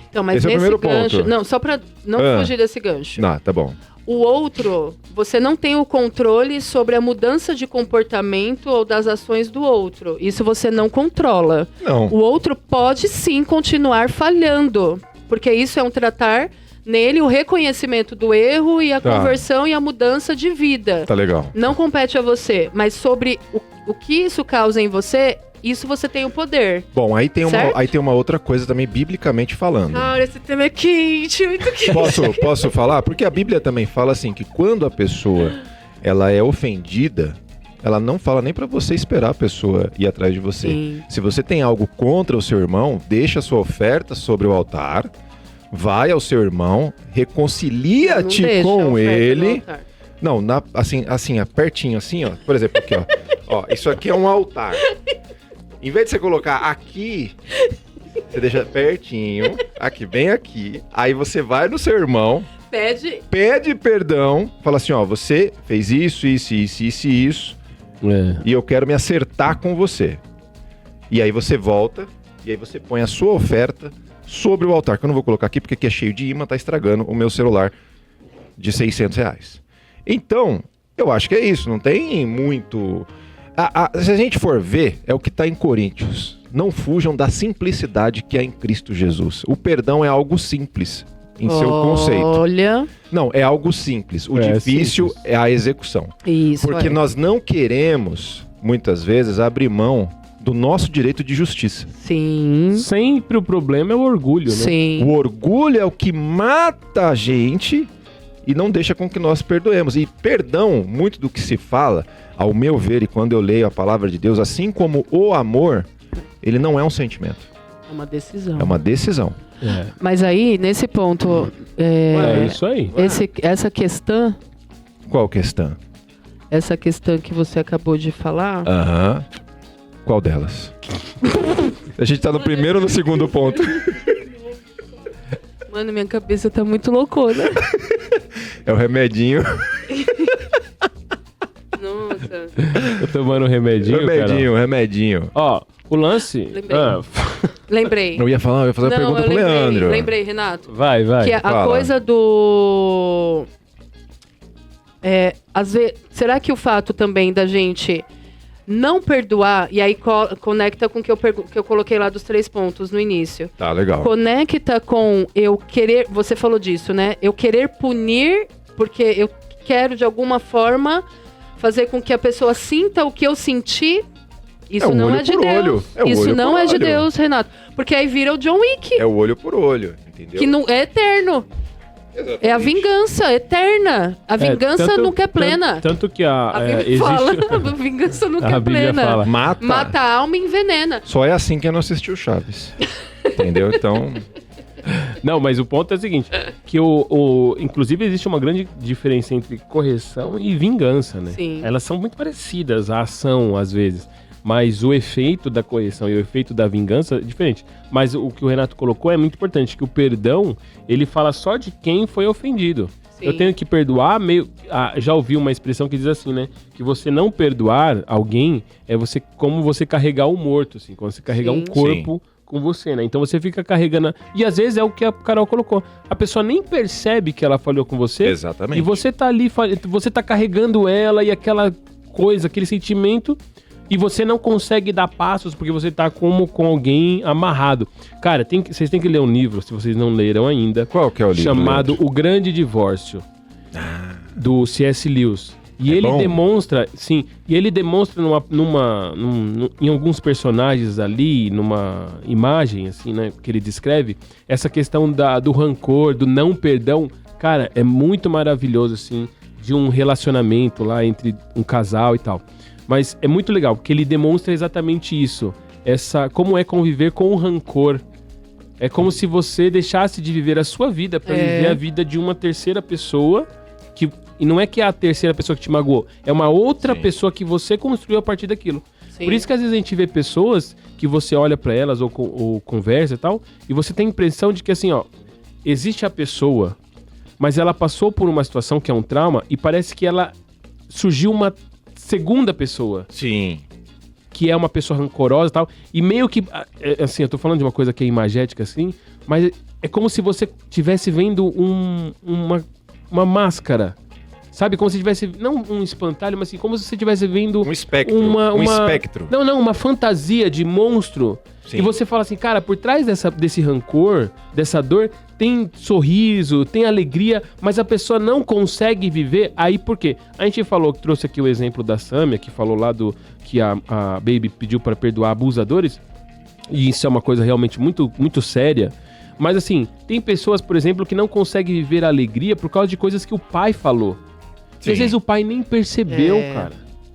F: Então, mas
B: Esse é o
F: nesse
B: primeiro
F: gancho...
B: ponto.
F: Não, só pra não fugir desse gancho.
B: Não, tá bom.
F: O outro, você não tem o controle sobre a mudança de comportamento ou das ações do outro. Isso você não controla.
B: Não.
F: O outro pode sim continuar falhando, porque isso é um tratar nele o reconhecimento do erro e a
B: Tá.
F: conversão e a mudança de vida.
B: Tá legal.
F: Não compete a você, mas sobre o que isso causa em você, isso você tem o poder.
B: Bom, aí tem
F: Certo?
B: uma outra coisa também biblicamente falando.
F: Cara, esse tema é quente, muito quente.
B: Posso falar? Porque a Bíblia também fala assim que quando a pessoa ela é ofendida, ela não fala nem pra você esperar a pessoa ir atrás de você.
F: Sim.
B: Se você tem algo contra o seu irmão, deixa a sua oferta sobre o altar, vai ao seu irmão, reconcilia-te
F: Não deixa a
B: com
F: oferta no
B: ele.
F: altar.
B: Não, assim, pertinho assim, ó. Por exemplo, aqui, ó. Ó, isso aqui é um altar. Em vez de você colocar aqui, você deixa pertinho, aqui, bem aqui. Aí você vai no seu irmão, pede perdão, fala assim, ó, você fez isso, e eu quero me acertar com você. E aí você volta, e aí você põe a sua oferta sobre o altar, que eu não vou colocar aqui porque aqui é cheio de imã, tá estragando o meu celular de R$600. Então, eu acho que é isso, não tem muito... se a gente for ver, é o que está em Coríntios. Não fujam da simplicidade que é em Cristo Jesus. O perdão é algo simples em seu conceito.
F: Olha,
B: Não, é algo simples. O
A: É
B: difícil
A: simples.
B: é a execução.
F: isso.
B: Porque nós não queremos, muitas vezes, abrir mão do nosso direito de justiça.
F: Sim,
A: Sempre o problema é o orgulho, né?
F: sim.
B: O orgulho é o que mata a gente e não deixa com que nós perdoemos. E perdão, muito do que se fala, ao meu ver, e quando eu leio a palavra de Deus, assim como o amor, ele não é um sentimento,
F: É uma decisão.
B: é uma decisão.
A: É.
F: Mas aí, nesse ponto,
A: É isso aí.
F: essa questão
B: Qual questão?
F: que você acabou de falar,
B: Aham. Qual delas? A gente tá no primeiro ou no segundo ponto?
F: mano, minha cabeça tá muito loucona.
B: É o remedinho.
F: Nossa.
A: Eu tomando um remedinho,
B: Remedinho.
A: Ó, o lance...
F: Lembrei. Lembrei.
B: Eu ia fazer uma pergunta pro
F: lembrei,
B: Leandro.
F: Lembrei, Renato.
A: vai.
F: Que a
B: Fala.
F: coisa do... às vezes, será que o fato também da gente não perdoar, e aí conecta com o que eu coloquei lá dos 3 pontos no início.
B: Tá, legal.
F: Conecta com eu querer, você falou disso, né? Eu querer punir, porque eu quero de alguma forma fazer com que a pessoa sinta o que eu senti. Isso não é de Deus. Isso não é de Deus, Renato. Porque aí vira o John Wick.
B: É o olho por olho, entendeu?
F: Que não é eterno.
B: Exatamente.
F: É a vingança eterna. A vingança nunca é plena.
A: Tanto que
F: A Bíblia fala, a vingança nunca é plena.
A: Fala.
F: Mata a alma e envenena.
B: Só é assim que eu não assisti o Chaves. Entendeu? Então...
A: Não, mas o ponto é o seguinte, que inclusive existe uma grande diferença entre correção e vingança, né?
F: Sim.
A: Elas são muito parecidas, a ação, às vezes. Mas o efeito da correção e o efeito da vingança é diferente. Mas o que o Renato colocou é muito importante, que o perdão, ele fala só de quem foi ofendido.
F: Sim.
A: Eu tenho que perdoar, já ouvi uma expressão que diz assim, né? Que você não perdoar alguém é como você carregar um morto, assim. Como você carregar um corpo com você, né? Então você fica carregando... E às vezes é o que a Carol colocou. A pessoa nem percebe que ela falhou com você.
B: Exatamente.
A: E você tá ali, você tá carregando ela e aquela coisa, aquele sentimento... E você não consegue dar passos porque você tá como com alguém amarrado. Cara, vocês têm que ler um livro, se vocês não leram ainda.
B: Qual que é o livro?
A: Chamado O Grande Divórcio, do C.S. Lewis. E ele demonstra, em alguns personagens ali, numa imagem, assim, né, que ele descreve, essa questão do rancor, do não perdão. Cara, é muito maravilhoso, assim, de um relacionamento lá entre um casal e tal. Mas é muito legal, porque ele demonstra exatamente isso. Como é conviver com o rancor. É como se você deixasse de viver a sua vida para viver a vida de uma terceira pessoa. E não é que é a terceira pessoa que te magoou. É uma outra pessoa que você construiu a partir daquilo. Sim. Por isso que às vezes a gente vê pessoas que você olha para elas ou conversa e tal. E você tem a impressão de que assim, ó, existe a pessoa, mas ela passou por uma situação que é um trauma. E parece que ela surgiu uma segunda pessoa.
B: Sim.
A: Que é uma pessoa rancorosa e tal. E meio que... Assim, eu tô falando de uma coisa que é imagética, assim. Mas é como se você estivesse vendo uma máscara. Sabe? Como se tivesse... Não um espantalho, mas assim, como se você estivesse vendo...
B: Um espectro. Um espectro.
A: Não, uma fantasia de monstro. Sim. E você fala assim, cara, por trás desse rancor, dessa dor, tem sorriso, tem alegria, mas a pessoa não consegue viver. Aí por quê? A gente trouxe aqui o exemplo da Sâmia, que falou lá que a Baby pediu para perdoar abusadores, e isso é uma coisa realmente muito, muito séria. Mas assim, tem pessoas, por exemplo, que não conseguem viver a alegria por causa de coisas que o pai falou. E às vezes o pai nem percebeu, cara.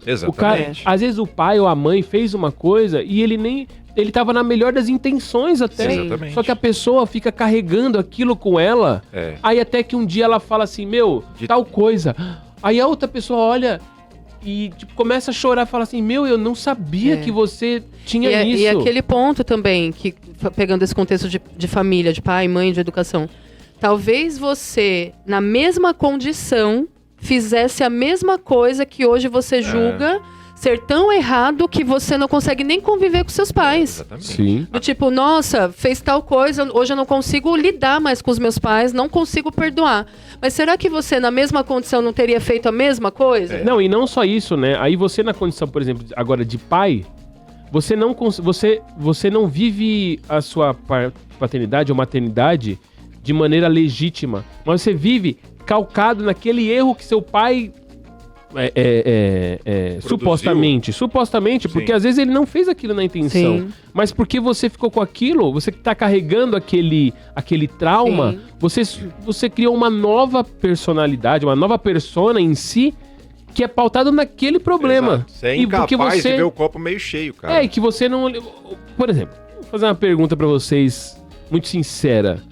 B: Exatamente.
A: Às vezes o pai ou a mãe fez uma coisa e ele tava na melhor das intenções até.
B: Exatamente.
A: Só que a pessoa fica carregando aquilo com ela. Aí até que um dia ela fala assim, tal coisa. Aí a outra pessoa olha e tipo, começa a chorar e fala assim, eu não sabia que você tinha isso.
F: E aquele ponto também, que pegando esse contexto de família, de pai, mãe, de educação. Talvez você, na mesma condição, fizesse a mesma coisa que hoje você julga ser tão errado que você não consegue nem conviver com seus pais.
B: Exatamente.
A: Sim.
F: Do tipo, nossa, fez tal coisa, hoje eu não consigo lidar mais com os meus pais, não consigo perdoar. Mas será que você, na mesma condição, não teria feito a mesma coisa?
A: Não, e não só isso, né? Aí você na condição, por exemplo, agora de pai, você não vive a sua paternidade ou maternidade de maneira legítima, mas você vive calcado naquele erro que seu pai supostamente, porque às vezes ele não fez aquilo na intenção. Sim. Mas porque você ficou com aquilo, você que tá carregando aquele trauma, você criou uma nova personalidade, uma nova persona em si, que é pautado naquele problema.
B: Exato. Você é incapaz de ver o copo meio cheio, cara.
A: E que você não... Por exemplo, vou fazer uma pergunta pra vocês, muito sincera.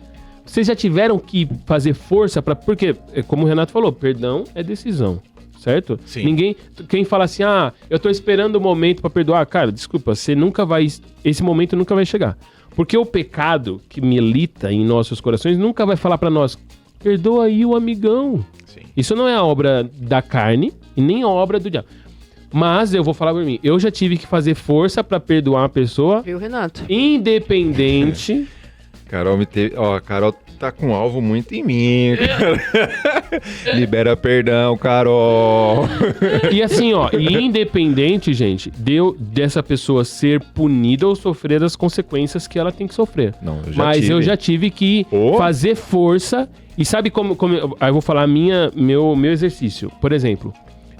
A: Vocês já tiveram que fazer força pra... Porque, como o Renato falou, perdão é decisão, certo?
B: Sim.
A: Quem fala assim, eu tô esperando o momento pra perdoar. Cara, desculpa, esse momento nunca vai chegar. Porque o pecado que milita em nossos corações nunca vai falar pra nós, perdoa aí o amigão.
B: Sim.
A: Isso não é a obra da carne e nem a obra do diabo. Mas eu vou falar por mim, eu já tive que fazer força pra perdoar uma pessoa...
F: Viu, Renato?
A: Independente...
B: Carol me teve... Ó, a Carol tá com um alvo muito em mim, cara. Libera perdão, Carol.
A: E assim, ó, e independente, gente, dessa pessoa ser punida ou sofrer as consequências que ela tem que sofrer.
B: Não, eu já
A: Mas
B: tive.
A: eu já tive que
B: Oh.
A: fazer força. E sabe como aí eu vou falar meu exercício. Por exemplo,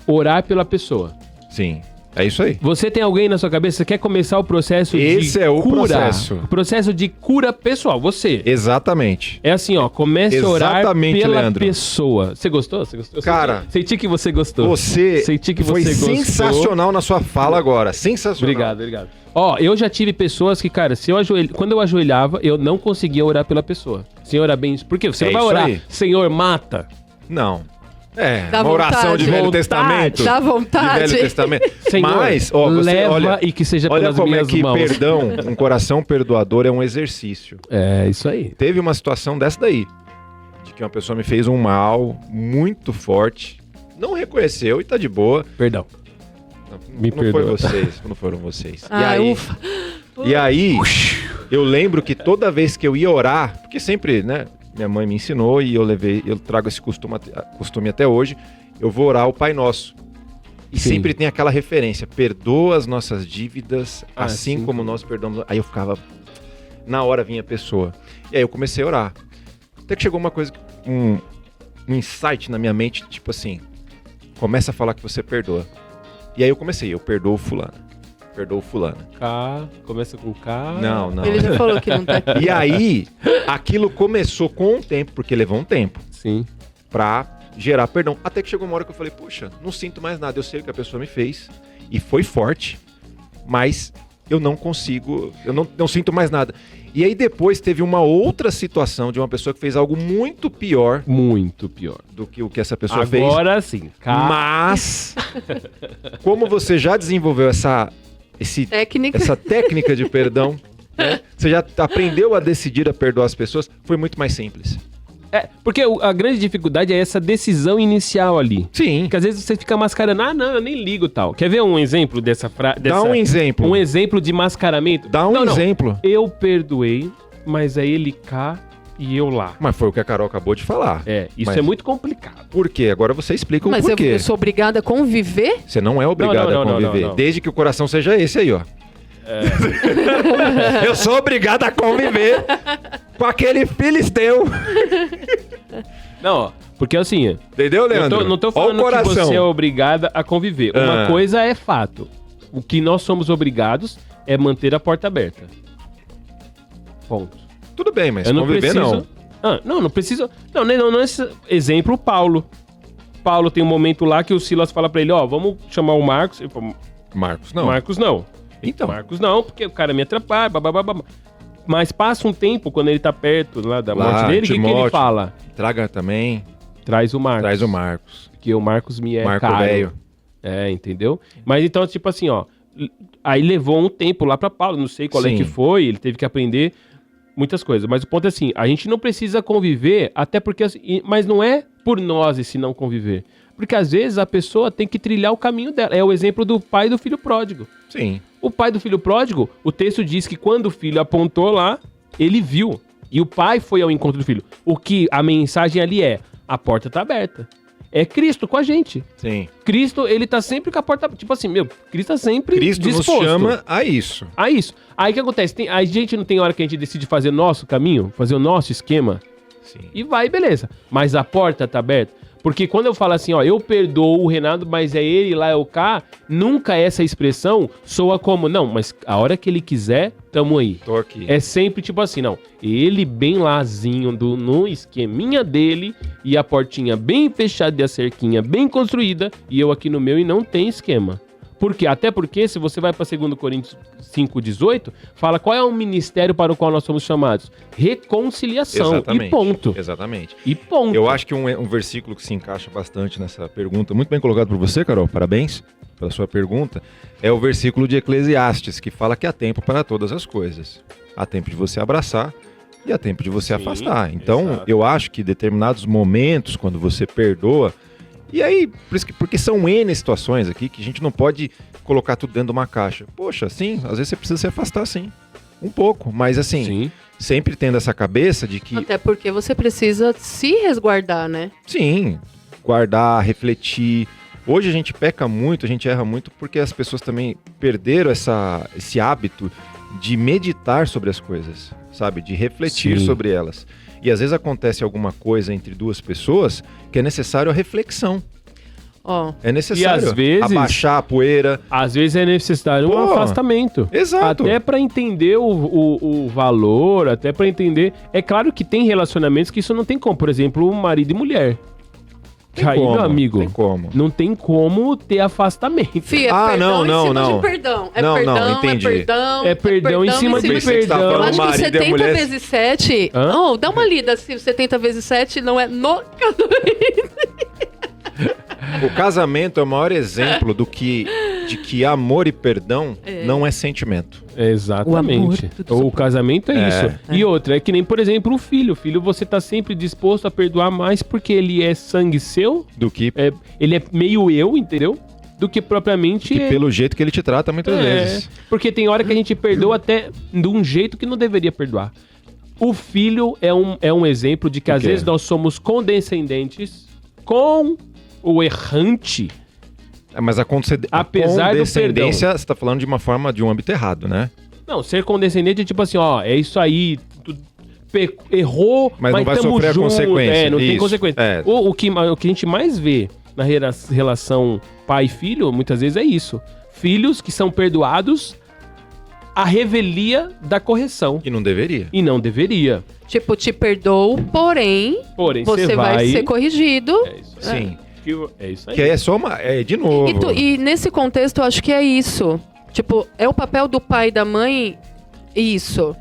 A: orar pela pessoa.
B: Sim, é isso aí.
A: Você tem alguém na sua cabeça, você quer começar o processo
B: Esse
A: de
B: é o
A: cura.
B: processo.
A: O processo de cura pessoal, você.
B: Exatamente.
A: É assim, ó, comece a orar
B: Exatamente,
A: pela
B: Leandro.
A: pessoa. Você gostou? Você gostou?
B: Cara,
A: senti que você gostou.
B: Você
A: Senti que
B: foi
A: você gostou.
B: sensacional na sua fala agora. Sensacional.
A: Obrigado. Ó, eu já tive pessoas que, cara, quando eu ajoelhava, eu não conseguia orar pela pessoa. Senhor, abençoe. Por quê? Você não vai
B: isso
A: orar,
B: aí.
A: Senhor, mata.
B: Não. É,
F: Dá
B: uma oração
F: vontade.
B: de Velho
A: Vontade.
B: Testamento.
F: Dá
B: De
F: vontade.
B: Velho Testamento.
A: Senhor,
B: Mas, ó, você
A: leva
B: olha,
A: e que seja
B: olha
A: pelas
B: como
A: minhas
B: é que
A: mãos.
B: perdão, um coração perdoador é um exercício.
A: É, isso aí.
B: Teve uma situação dessa daí, de que uma pessoa me fez um mal muito forte, não reconheceu e tá de boa.
A: Perdão. Me
B: não foi
A: perdoa.
B: vocês, não foram vocês.
F: Ah, ufa.
B: E aí, eu lembro que toda vez que eu ia orar, porque sempre, né, minha mãe me ensinou e eu trago esse costume até hoje, eu vou orar o Pai Nosso. E
A: Sim.
B: sempre tem aquela referência, perdoa as nossas dívidas, assim
A: sim.
B: como nós perdoamos. Aí eu ficava, na hora vinha a pessoa. E aí eu comecei a orar. Até que chegou uma coisa, um insight na minha mente, tipo assim, começa a falar que você perdoa. E aí eu comecei, eu perdoo fulano. Perdoo fulano.
A: K, começa com K.
B: Não.
F: Ele já falou que não tá aqui.
B: E aí, aquilo começou com um tempo, porque levou um tempo,
A: Sim.
B: pra gerar perdão. Até que chegou uma hora que eu falei, puxa, não sinto mais nada. Eu sei o que a pessoa me fez, e foi forte, mas eu não consigo, eu não sinto mais nada. E aí depois teve uma outra situação de uma pessoa que fez algo muito pior
A: Muito pior.
B: do que o que essa pessoa fez.
A: Agora sim. K.
B: Mas, como você já desenvolveu essa técnica de perdão, né? Você já aprendeu a decidir a perdoar as pessoas, foi muito mais simples.
A: É, porque a grande dificuldade é essa decisão inicial ali.
B: Sim.
A: Porque às vezes você fica mascarando, não, eu nem ligo tal. Quer ver um exemplo dessa frase?
B: Dá um exemplo.
A: Um exemplo de mascaramento?
B: Dá um exemplo.
A: Eu perdoei, mas é ele cá e eu lá.
B: Mas foi o que a Carol acabou de falar.
A: É, isso
B: Mas
A: é muito complicado.
B: Por quê? Agora você explica o
F: Mas
B: porquê.
F: eu sou obrigada a conviver?
B: Você não é obrigado
A: Não,
B: a
A: não,
B: conviver.
A: não.
B: Desde que o coração seja esse aí, ó. Eu sou obrigado a conviver com aquele filisteu.
A: Não, ó, porque assim,
B: Entendeu, Leandro?
A: não tô
B: Ó
A: falando
B: o
A: que
B: coração.
A: você é obrigada a conviver. Uma coisa é fato. O que nós somos obrigados é manter a porta aberta. Ponto.
B: Tudo bem, mas
A: Eu não
B: conviver
A: preciso...
B: não.
A: Não preciso... Não, esse exemplo, Paulo. Paulo tem um momento lá que o Silas fala pra ele, ó, vamos chamar o Marcos. Ele fala,
B: Marcos, não.
A: Marcos não.
B: Então.
A: Marcos não, porque o cara me atrapalha, babá. Mas passa um tempo, quando ele tá perto lá da morte dele, o que ele
B: Timóteo.
A: fala?
B: Traga também.
A: Traz o Marcos.
B: Traz o Marcos.
A: Porque o Marcos me é
B: Marco
A: caro.
B: velho.
A: É, entendeu? Mas então, tipo assim, ó. Aí levou um tempo lá pra Paulo, não sei qual é
B: Sim.
A: que foi, ele teve que aprender muitas coisas. Mas o ponto é assim, a gente não precisa conviver, até porque... Mas não é por nós esse não conviver. Porque às vezes a pessoa tem que trilhar o caminho dela. É o exemplo do pai do filho pródigo.
B: Sim.
A: O pai do filho pródigo, o texto diz que quando o filho apontou lá, ele viu. E o pai foi ao encontro do filho. O que a mensagem ali é, a porta tá aberta. É Cristo com a gente.
B: Sim.
A: Cristo, ele tá sempre com a porta... Tipo assim, Cristo tá sempre
B: Cristo
A: disposto
B: nos chama a isso.
A: a isso. Aí o que acontece? A gente não tem hora que a gente decide fazer o nosso caminho, fazer o nosso esquema,
B: Sim.
A: e vai, beleza. Mas a porta tá aberta. Porque quando eu falo assim, ó, eu perdoo o Renato, mas é ele lá, é o cá, nunca essa expressão soa como, não, mas a hora que ele quiser, tamo aí.
B: Tô aqui.
A: É sempre tipo assim, não, ele bem lázinho no esqueminha dele e a portinha bem fechada e a cerquinha bem construída e eu aqui no meu e não tem esquema. Por quê? Até porque se você vai para 2 Coríntios 5,18, fala qual é o ministério para o qual nós somos chamados? Reconciliação.
B: Exatamente.
A: E ponto.
B: Exatamente.
A: E ponto.
B: Eu acho que um versículo que se encaixa bastante nessa pergunta, muito bem colocado por você, Carol, parabéns pela sua pergunta, é o versículo de Eclesiastes, que fala que há tempo para todas as coisas. Há tempo de você abraçar e há tempo de você afastar. Então,
A: exato.
B: eu acho que determinados momentos, quando você perdoa, e aí, porque são N situações aqui que a gente não pode colocar tudo dentro de uma caixa. Poxa, sim, às vezes você precisa se afastar, sim. Um pouco, mas assim,
A: Sim.
B: sempre tendo essa cabeça de que,
F: Até porque você precisa se resguardar, né?
B: sim, guardar, refletir. Hoje a gente peca muito, a gente erra muito porque as pessoas também perderam esse hábito de meditar sobre as coisas, sabe? De refletir
A: Sim.
B: sobre elas. E às vezes acontece alguma coisa entre duas pessoas que é necessário a reflexão.
F: Ó,
B: É necessário
A: E às vezes-
B: abaixar a poeira.
A: Às vezes é necessário um
B: Pô,
A: afastamento.
B: exato.
A: Até pra entender o valor, até pra entender. É claro que tem relacionamentos que isso não tem como. Por exemplo, marido e mulher.
B: Tem
A: Aí,
B: como,
A: meu amigo,
B: tem como.
A: não tem como ter afastamento.
F: Fia,
B: Ah,
F: perdão
B: não,
F: em cima
B: não.
F: de perdão. É
B: Não, não,
F: perdão,
B: entendi.
F: é perdão.
A: É perdão em cima de
B: Pensei que você tava
A: perdão.
F: Eu
B: falando
F: acho que o
B: marido e a
F: 70
B: mulher.
F: vezes 7...
A: Hã?
F: Oh, dá uma lida se o 70 vezes 7 não é no casamento.
B: O casamento é o maior exemplo de que amor e perdão não é sentimento.
A: Exatamente.
F: O amor,
A: O casamento é isso. E outra, é que nem, por exemplo, o filho. O filho, você tá sempre disposto a perdoar mais porque ele é sangue seu,
B: Do que,
A: ele é meio eu, entendeu? Do que propriamente...
B: pelo jeito que ele te trata muitas vezes.
A: Porque tem hora que a gente perdoa até de um jeito que não deveria perdoar. O filho é um exemplo de que
B: O
A: às
B: quê?
A: vezes nós somos condescendentes com o errante.
B: Mas a
A: Apesar do
B: condescendência, você tá falando de uma forma, de um âmbito errado, né?
A: Não, ser condescendente é tipo assim, ó, é isso aí, tu errou,
B: Mas não vai
A: tamo
B: sofrer a
A: junto.
B: consequência.
A: Não tem
B: Isso,
A: consequência.
B: é.
A: O que a gente mais vê na relação pai e filho, muitas vezes é isso. Filhos que são perdoados à revelia da correção.
B: E não deveria.
A: E não deveria.
F: Tipo, te perdoo, porém,
A: Porém,
F: você vai ser corrigido.
A: É isso aí.
B: Sim.
A: É isso aí.
B: Que é só uma... É, de novo.
F: E nesse contexto, eu acho que é isso. Tipo, é o papel do pai e da mãe isso.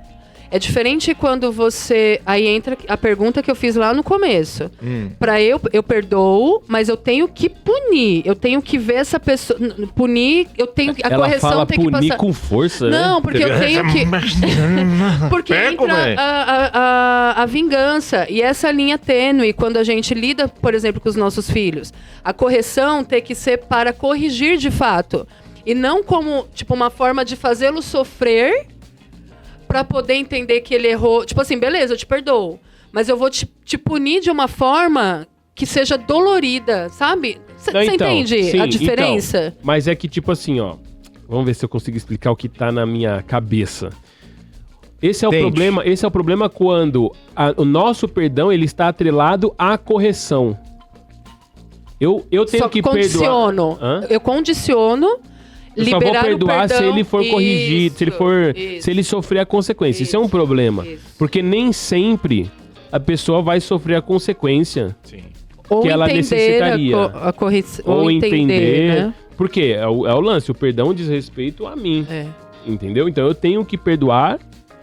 F: É diferente quando você... Aí entra a pergunta que eu fiz lá no começo. Pra eu perdoo, mas eu tenho que punir. Eu tenho que ver essa pessoa... Punir, eu tenho que... A
A: Ela
F: correção
A: fala
F: tem que
A: punir
F: passar...
A: com força, né?
F: Não, porque eu tenho que... Porque
B: Pego,
F: entra
B: véi.
F: a vingança. E essa linha tênue, quando a gente lida, por exemplo, com os nossos filhos. A correção tem que ser para corrigir de fato. E não como, tipo, uma forma de fazê-lo sofrer pra poder entender que ele errou. Tipo assim, beleza, eu te perdoo. Mas eu vou te punir de uma forma que seja dolorida, sabe? Você
A: Não, então,
F: entende
A: sim,
F: a diferença?
A: então, mas é que, tipo assim, ó. Vamos ver se eu consigo explicar o que tá na minha cabeça. Esse é o
B: Tente.
A: problema. Esse é o problema quando o nosso perdão ele está atrelado à correção. Eu tenho
F: Só
A: que perdoar.
F: condiciono.
A: Hã?
F: Eu condiciono.
A: Eu só vou
F: Liberar
A: perdoar
F: o perdão.
A: se ele for corrigido, se ele for,
F: isso.
A: se ele sofrer a consequência. Isso é um
F: Isso,
A: problema,
F: isso.
A: porque nem sempre a pessoa vai sofrer a consequência.
B: Sim.
F: Ou
A: que ela
F: entender
A: necessitaria.
F: a correção.
A: Ou entender,
F: né?
A: porque é o lance, o perdão diz respeito a mim,
F: É.
A: entendeu? Então eu tenho que perdoar,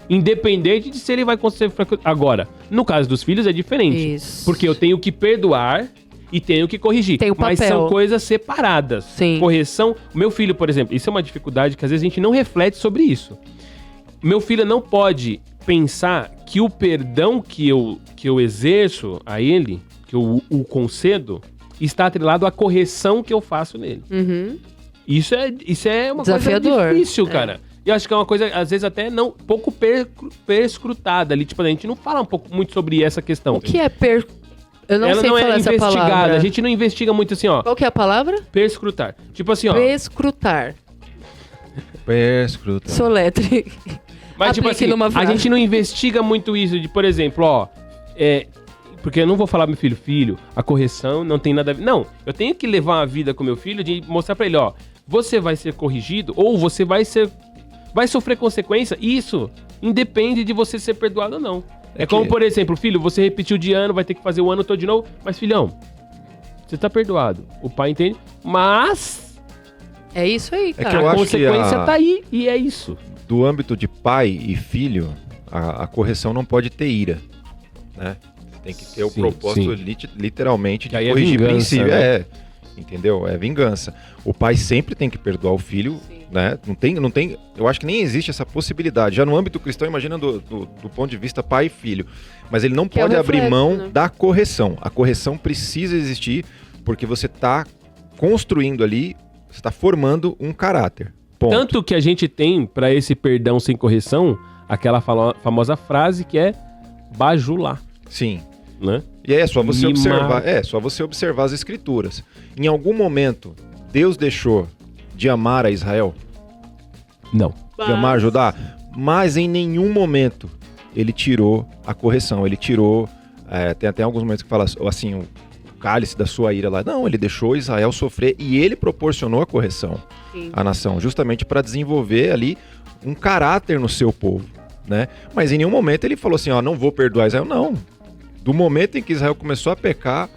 A: independente de se ele vai conseguir. Agora, no caso dos filhos é diferente,
F: Isso.
A: porque eu tenho que perdoar e tenho que corrigir.
F: Tem o
A: Mas
F: papel.
A: são coisas separadas.
F: Sim.
A: Correção. Meu filho, por exemplo, isso é uma dificuldade que às vezes a gente não reflete sobre isso. Meu filho não pode pensar que o perdão que eu exerço a ele, que eu o concedo, está atrelado à correção que eu faço nele.
F: Uhum.
A: Isso é uma
F: Desafiador.
A: coisa difícil,
F: É.
A: cara. E eu acho que é uma coisa, às vezes, até não pouco perscrutada ali. Tipo, a gente não fala muito sobre essa questão.
F: O que é Eu não
A: Ela
F: sei
A: não
F: falar
A: é
F: essa
A: investigada.
F: palavra.
A: A gente não investiga muito assim, ó.
F: Qual que é a palavra?
A: Perscrutar. Tipo assim, ó.
F: Prescrutar.
B: Perscruta.
F: Soletre.
A: Mas, tipo
F: Aplique
A: assim,
F: numa
A: a
F: frase.
A: gente não investiga muito isso de, por exemplo, ó. Porque eu não vou falar pro meu filho, a correção não tem nada a ver. Não, eu tenho que levar uma vida com meu filho de mostrar pra ele, ó. Você vai ser corrigido ou você vai sofrer consequência. Isso independe de você ser perdoado ou não. É como, por exemplo, filho, você repetiu de ano, vai ter que fazer o ano todo de novo. Mas, filhão, você tá perdoado. O pai entende. Mas
F: É isso aí,
B: que
F: cara.
B: eu
A: a
B: acho
A: consequência
B: que
A: tá aí e é isso.
B: Do âmbito de pai e filho, a correção não pode ter ira, né? Tem que ter o
A: Sim,
B: propósito
A: sim.
B: literalmente de
A: Aí é
B: corrigir
A: vingança,
B: princípio.
A: né?
B: Entendeu? É vingança. O pai sempre tem que perdoar o filho, né? Não tem, eu acho que nem existe essa possibilidade. Já no âmbito cristão, imagina do ponto de vista pai e filho. Mas ele não
F: Que é o
B: pode abrir
F: reflexo,
B: mão
F: né?
B: da correção. A correção precisa existir porque você está construindo ali, você está formando um caráter. Ponto.
A: Tanto que a gente tem, pra esse perdão sem correção, aquela famosa frase que é bajular,
B: Sim.
A: né?
B: E aí é só você
A: Mimar.
B: observar as escrituras. Em algum momento, Deus deixou de amar a Israel,
A: Não.
B: de amar Judá, mas em nenhum momento ele tirou a correção, ele tirou, tem até alguns momentos que fala assim, o cálice da sua ira lá. Não, ele deixou Israel sofrer e ele proporcionou a correção
F: Sim.
B: à nação, justamente para desenvolver ali um caráter no seu povo, né? Mas em nenhum momento ele falou assim, ó, não vou perdoar Israel, não. Do momento em que Israel começou a pecar,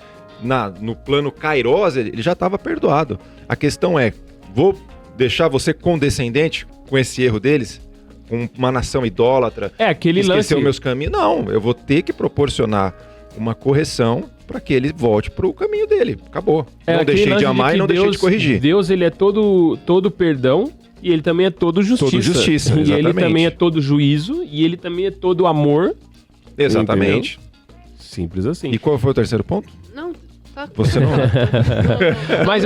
B: no plano Kairos, ele já estava perdoado. A questão é, vou deixar você condescendente com esse erro deles? Com uma nação idólatra,
A: Aquele
B: esqueceu
A: lance.
B: meus caminhos? Não, eu vou ter que proporcionar uma correção para que ele volte para o caminho dele. Acabou. Não
A: aquele
B: deixei
A: lance
B: de amar
A: que
B: e não deixei de corrigir.
A: Deus, ele é todo perdão e ele também é todo justiça.
B: Todo justiça,
A: E ele
B: exatamente.
A: também é todo juízo e ele também é todo amor.
B: Exatamente.
A: Simples assim.
B: E qual foi o terceiro ponto?
F: Não, tá.
B: Você não...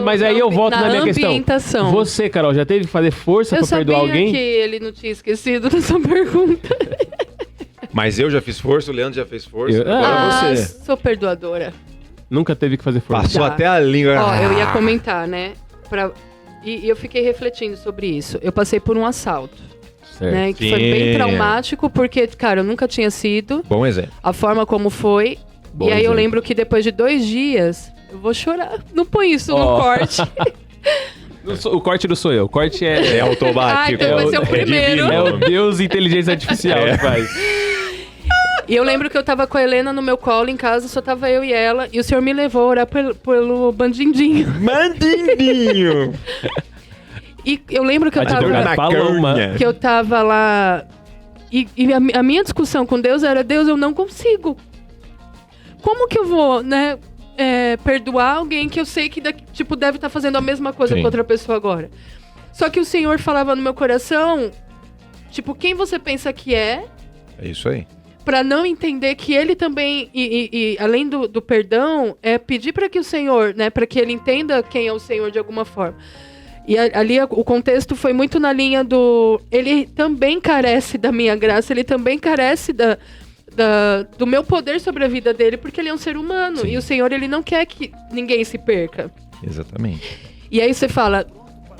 A: Mas aí eu volto na minha questão.
F: ambientação.
A: Você, Carol, já teve que fazer força
F: Eu
A: pra perdoar
F: sabia
A: alguém?
F: que ele não tinha esquecido dessa pergunta.
B: Mas eu já fiz força, o Leandro já fez força.
A: Eu-
B: Agora você.
F: Sou perdoadora.
A: Nunca teve que fazer força.
B: Passou
F: Já.
B: até a língua.
F: Ó, eu ia comentar, né? E eu fiquei refletindo sobre isso. Eu passei por um assalto,
A: Certo.
F: né? Que foi
B: Sim.
F: bem traumático, porque, cara, eu nunca tinha sido.
B: Bom exemplo.
F: A forma como foi.
B: Bom
F: e aí eu
B: exemplo.
F: lembro que depois de 2 dias, eu vou chorar. Não põe isso
A: Ó.
F: no corte.
A: O corte não sou eu. O corte é
B: automático.
F: Ah, então vai ser o primeiro.
A: É o Deus inteligência artificial que faz.
F: E eu lembro que eu tava com a Helena no meu colo em casa, só tava eu e ela. E o senhor me levou a orar pelo bandindinho.
B: Mandindinho!
F: E eu lembro que eu tava...
A: Advogado
B: Na
A: Paloma.
B: carne.
F: Que eu tava lá... E a minha discussão com Deus era, Deus, eu não consigo. Como que eu vou, né, perdoar alguém que eu sei que tipo, deve estar fazendo a mesma coisa
B: Sim.
F: com outra pessoa agora? Só que o Senhor falava no meu coração, tipo, quem você pensa que é,
B: É isso aí.
F: pra não entender que ele também, e além do perdão, é pedir para que o Senhor, né, para que ele entenda quem é o Senhor de alguma forma. E ali o contexto foi muito na linha do... Ele também carece da minha graça, ele também carece do meu poder sobre a vida dele, porque ele é um ser humano.
B: Sim.
F: E o Senhor, ele não quer que ninguém se perca.
B: Exatamente.
F: E aí você fala,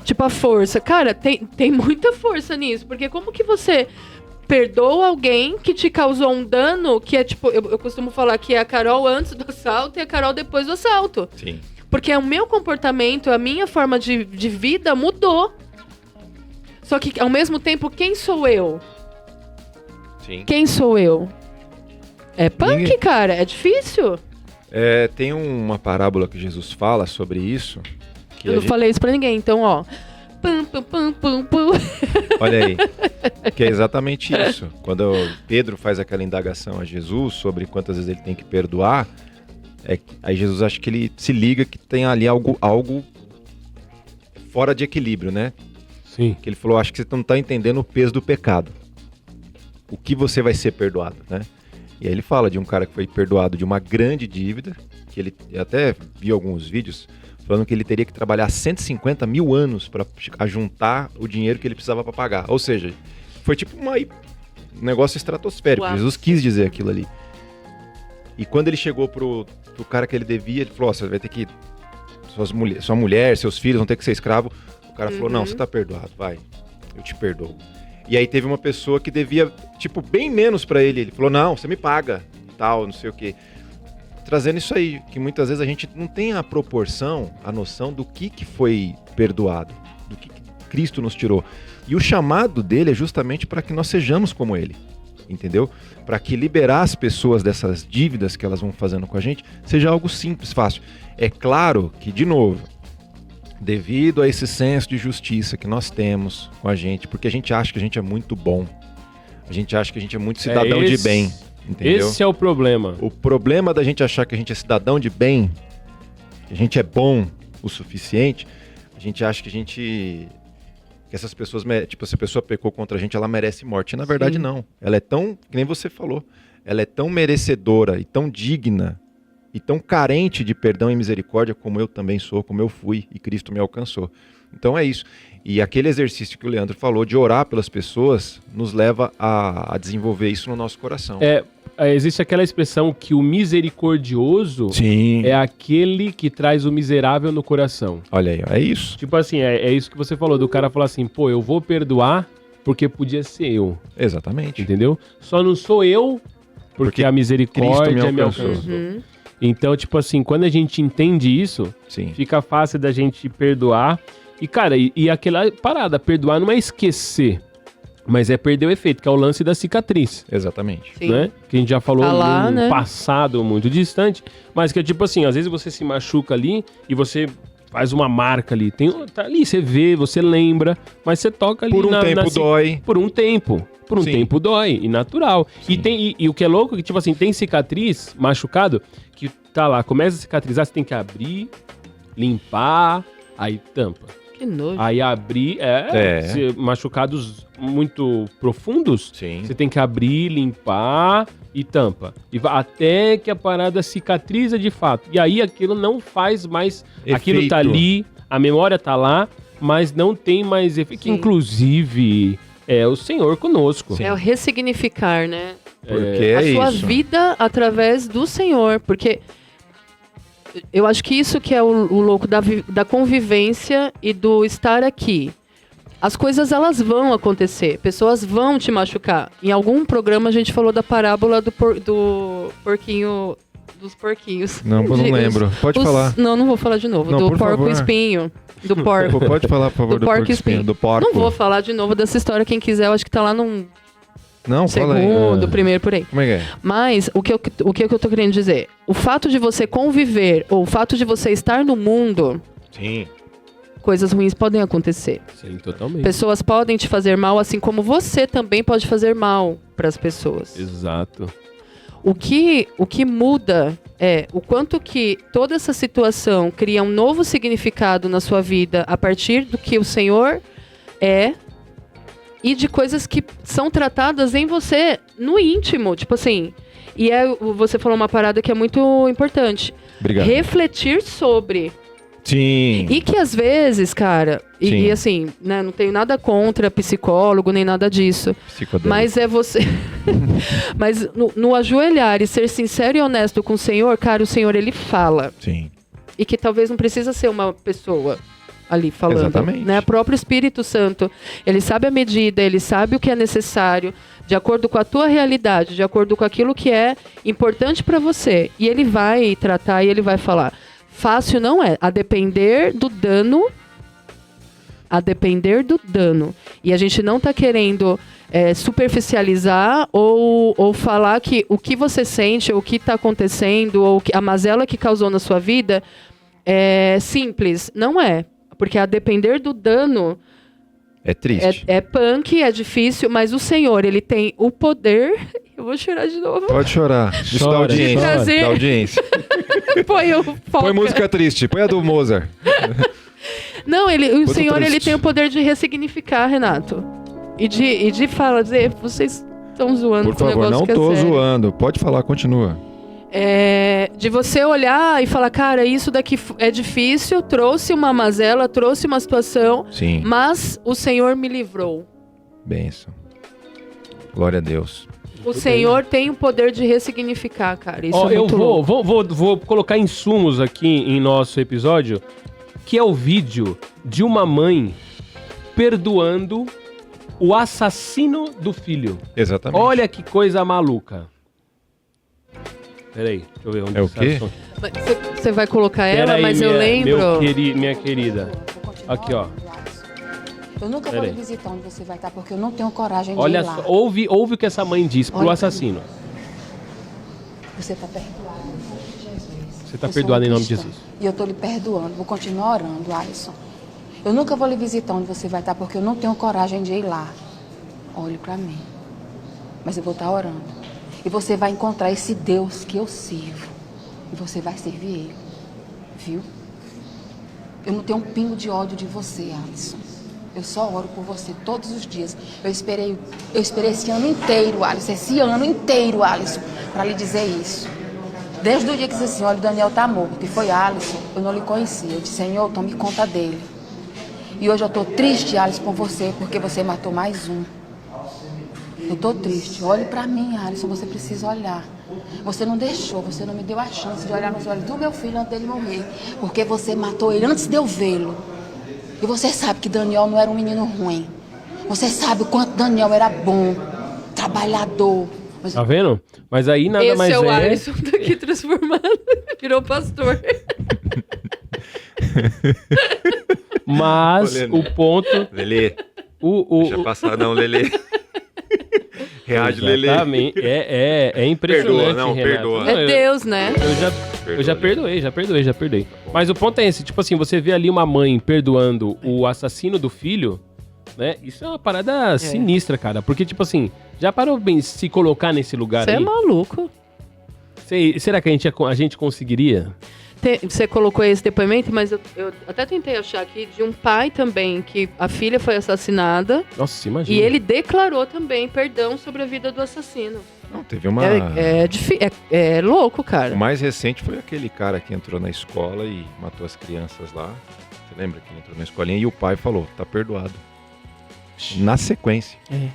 F: tipo, a força. Cara, tem muita força nisso, porque como que você perdoa alguém que te causou um dano, que é tipo, eu costumo falar que é a Carol antes do assalto e a Carol depois do assalto.
B: Sim.
F: Porque o meu comportamento, a minha forma de vida mudou. Só que, ao mesmo tempo, quem sou eu?
B: Sim.
F: Quem sou eu? É punk,
B: Ninguém.
F: cara. É difícil.
B: Tem uma parábola que Jesus fala sobre isso. Que
F: Eu
B: a
F: não
B: gente-
F: falei isso pra ninguém, então, ó. Pum, pum, pum, pum, pum.
B: Olha aí. Que é exatamente isso. Quando Pedro faz aquela indagação a Jesus sobre quantas vezes ele tem que perdoar, aí Jesus acha que ele se liga que tem ali algo fora de equilíbrio, né?
A: Sim.
B: Que ele falou, acho que você não está entendendo o peso do pecado. O que você vai ser perdoado, né? E aí ele fala de um cara que foi perdoado de uma grande dívida, que ele eu até vi alguns vídeos falando que ele teria que trabalhar 150 mil anos para juntar o dinheiro que ele precisava para pagar. Ou seja, foi tipo um negócio estratosférico.
F: Uau.
B: Jesus quis dizer aquilo ali. E quando ele chegou pro cara que ele devia, ele falou, você vai ter que... Sua mulher, seus filhos vão ter que ser escravo. O cara falou, não, você tá perdoado, vai. Eu te perdoo. E aí teve uma pessoa que devia, tipo, bem menos pra ele. Ele falou, não, você me paga, tal, não sei o quê. Trazendo isso aí, que muitas vezes a gente não tem a proporção, a noção do que foi perdoado, do que Cristo nos tirou. E o chamado dele é justamente para que nós sejamos como ele, entendeu? Para que liberar as pessoas dessas dívidas que elas vão fazendo com a gente seja algo simples, fácil. É claro que, de novo, devido a esse senso de justiça que nós temos com a gente, porque a gente acha que a gente é muito bom, a gente acha que a gente é muito cidadão de bem, entendeu?
A: Esse é o problema.
B: O problema da gente achar que a gente é cidadão de bem, que a gente é bom o suficiente, a gente acha que essas pessoas, tipo, se a pessoa pecou contra a gente, ela merece morte. E na verdade não. Ela é tão, que nem você falou, ela é tão merecedora e tão digna e tão carente de perdão e misericórdia como eu também sou, como eu fui e Cristo me alcançou. Então é isso. E aquele exercício que o Leandro falou de orar pelas pessoas nos leva a desenvolver isso no nosso coração.
A: Existe aquela expressão que o misericordioso
B: Sim.
A: é aquele que traz o miserável no coração.
B: Olha aí, é isso.
A: Tipo assim, é isso que você falou, do cara falar assim, pô, eu vou perdoar porque podia ser eu,
B: Exatamente.
A: entendeu? Só não sou eu porque a misericórdia
B: Cristo me
A: me
B: alcançou.
A: alcançou. Então, tipo assim, quando a gente entende isso,
B: Sim.
A: fica fácil da gente perdoar. E, cara, e aquela parada, perdoar não é esquecer, mas é perder o efeito, que é o lance da cicatriz.
B: Exatamente.
F: Sim.
A: Né? Que a gente já falou
F: Tá lá,
A: num
F: né?
A: passado muito distante, mas que é tipo assim, às vezes você se machuca ali e você faz uma marca ali, tá ali, você vê, você lembra, mas você toca ali
B: Por um tempo dói.
A: Por um tempo. Por um
B: Sim.
A: tempo dói, e natural. E o que é louco é que, tipo assim, tem cicatriz, machucado, que tá lá, começa a cicatrizar, você tem que abrir, limpar, aí tampa.
F: Que nojo.
A: Aí abrir, machucados muito profundos,
B: Sim.
A: você tem que abrir, limpar e tampa. Até que a parada cicatriza de fato. E aí aquilo não faz mais... Aquilo tá
B: Efeito.
A: ali, a memória tá lá, mas não tem mais efeito. Que,
F: Sim.
A: inclusive, é o Senhor conosco.
F: É o ressignificar, né?
B: Porque
F: A
B: é
F: sua
B: isso.
F: vida através do Senhor. Porque eu acho que isso que é o louco da convivência e do estar aqui. As coisas, elas vão acontecer. Pessoas vão te machucar. Em algum programa a gente falou da parábola do porquinho... Dos porquinhos.
B: Não, eu não lembro. Pode falar.
F: Não, não vou falar de novo.
B: Não,
F: do
B: por
F: porco
B: favor.
F: espinho. Do porco.
B: Pode falar, por favor,
F: Do porco espinho.
B: Do porco.
F: Não vou falar de novo dessa história. Quem quiser, eu acho que tá lá num
B: Não, fala aí.
F: segundo, primeiro, por aí.
B: Como é que é?
F: Mas o que eu tô querendo dizer? O fato de você conviver, ou o fato de você estar no mundo,
B: Sim.
F: coisas ruins podem acontecer.
A: Sim, totalmente.
F: Pessoas podem te fazer mal, assim como você também pode fazer mal para as pessoas.
A: Exato.
F: O que muda é o quanto que toda essa situação cria um novo significado na sua vida a partir do que o Senhor é e de coisas que são tratadas em você no íntimo, tipo assim. E você falou uma parada que é muito importante.
B: Obrigado.
F: Refletir sobre.
B: Sim.
F: E que às vezes, cara,
B: Sim.
F: e assim, né, não tenho nada contra psicólogo nem nada disso.
B: Psicodélico.
F: Mas é você. Mas no ajoelhar e ser sincero e honesto com o Senhor, cara, o Senhor ele fala.
B: Sim.
F: E que talvez não precisa ser uma pessoa ali falando.
B: Exatamente.
F: Né? O próprio Espírito Santo, ele sabe a medida, ele sabe o que é necessário, de acordo com a tua realidade, de acordo com aquilo que é importante para você. E ele vai tratar e ele vai falar. Fácil não é, a depender do dano. E a gente não tá querendo superficializar ou falar que o que você sente, ou o que tá acontecendo, ou a mazela que causou na sua vida é simples. Não é. Porque a depender do dano
B: É triste.
F: é punk, é difícil, mas o Senhor, ele tem o poder... Eu vou chorar de novo.
B: Pode chorar. Isso
A: Chora,
B: dá audiência.
F: chora. Prazer.
B: Dá audiência.
F: Põe o
B: Põe música triste. Põe a do Mozart.
F: Não, o
B: Muito
F: Senhor, ele
B: triste.
F: tem o poder de ressignificar, Renato. E de falar, dizer, vocês estão zoando
B: Por
F: com um
B: favor,
F: negócio
B: não
F: que é
B: tô
F: sério.
B: zoando. Pode falar, continua.
F: De você olhar e falar, cara, isso daqui é difícil, trouxe uma mazela, trouxe uma situação,
B: Sim.
F: mas o Senhor me livrou.
B: Benção. Glória a Deus.
F: O Senhor tem o poder de ressignificar, cara. Isso
A: Ó,
F: é
A: eu
F: muito louco.
A: vou colocar insumos aqui em nosso episódio, que é o vídeo de uma mãe perdoando o assassino do filho.
B: Exatamente.
A: Olha que coisa maluca. Peraí, deixa eu ver onde
B: É o
A: está
B: quê?
A: som.
F: Você vai colocar ela,
A: Peraí,
F: mas eu lembro...
A: minha querida. Aqui, ó.
G: Eu nunca vou
A: Peraí.
G: lhe visitar onde você vai estar, porque eu não tenho coragem de
A: Olha
G: ir lá.
A: só, ouve o que essa mãe diz pro
G: Olha,
A: assassino.
G: Você está perdoado em nome de Jesus.
A: Você está
G: Eu sou
A: perdoado em nome de
G: cristã,
A: Jesus.
G: E eu estou lhe perdoando. Vou continuar orando, Alisson. Eu nunca vou lhe visitar onde você vai estar, porque eu não tenho coragem de ir lá. Olhe para mim. Mas eu vou estar orando. E você vai encontrar esse Deus que eu sirvo. E você vai servir Ele. Viu? Eu não tenho um pingo de ódio de você, Alisson. Eu só oro por você todos os dias. Eu esperei esse ano inteiro, Alisson. Esse ano inteiro, Alisson, para lhe dizer isso. Desde o dia que disse assim, olha, o Daniel tá morto. E foi Alisson, eu não lhe conhecia. Eu disse, Senhor, tome conta dele. E hoje eu tô triste, Alisson, por você, porque você matou mais um. Eu tô triste. Olhe pra mim, Alisson, você precisa olhar. Você não deixou, você não me deu a chance de olhar nos olhos do meu filho antes dele morrer. Porque você matou ele antes de eu vê-lo. E você sabe que Daniel não era um menino ruim. Você sabe o quanto Daniel era bom, trabalhador.
A: Tá vendo? Mas aí nada
F: Esse
A: mais
F: é o Alisson daqui transformado. Virou pastor.
A: Mas
B: Olha,
A: o ponto...
B: Lelê,
A: O,
B: deixa passar não, Lelê. Reage, Lelê.
A: Exatamente. É impressionante,
B: Perdoa, não,
A: Renato.
B: perdoa.
A: Não,
F: É Deus, né?
A: Eu já perdoei. Mas o ponto é esse, tipo assim, você vê ali uma mãe perdoando o assassino do filho, né? Isso é uma parada sinistra, cara. Porque, tipo assim, já parou bem se colocar nesse lugar
F: Você é
A: aí?
F: maluco.
A: Será que a gente conseguiria?
F: Você colocou esse depoimento, mas eu até tentei achar aqui de um pai também, que a filha foi assassinada.
A: Nossa, imagina.
F: E ele declarou também perdão sobre a vida do assassino.
B: Não, teve uma...
F: É louco, cara.
B: O mais recente foi aquele cara que entrou na escola e matou as crianças lá. Você lembra que ele entrou na escolinha e o pai falou, tá perdoado. Na sequência.
F: É.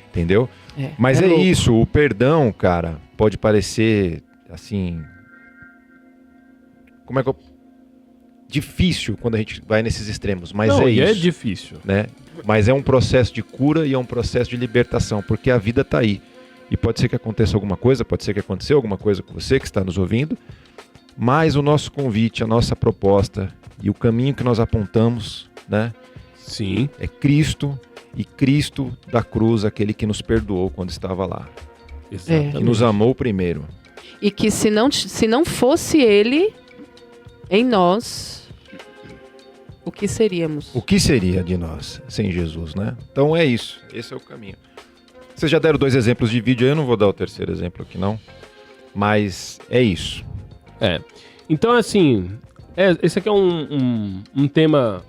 B: Entendeu?
F: É,
B: Mas
F: é
B: é
F: louco.
B: isso, o perdão, cara, pode parecer, assim... Como é que eu... Difícil quando a gente vai nesses extremos, mas
A: Não,
B: é
A: e
B: isso.
A: é difícil.
B: Né? Mas é um processo de cura e é um processo de libertação, porque a vida tá aí. E pode ser que aconteça alguma coisa, pode ser que aconteceu alguma coisa com você que está nos ouvindo, mas o nosso convite, a nossa proposta e o caminho que nós apontamos, né,
A: Sim.
B: é Cristo e Cristo da cruz, aquele que nos perdoou quando estava lá,
A: Exatamente.
B: que nos amou primeiro.
F: E que se não fosse ele em nós, o que seríamos?
B: O que seria de nós sem Jesus, né? Então é isso, esse é o caminho. Vocês já deram 2 exemplos de vídeo aí, eu não vou dar o terceiro exemplo aqui não, mas é isso.
A: Então, assim, esse aqui é um tema...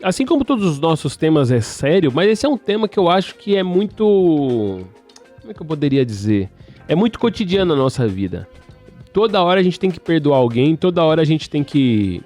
A: Assim como todos os nossos temas é sério, mas esse é um tema que eu acho que é muito... Como é que eu poderia dizer? É muito cotidiano na nossa vida. Toda hora a gente tem que perdoar alguém, toda hora a gente tem que...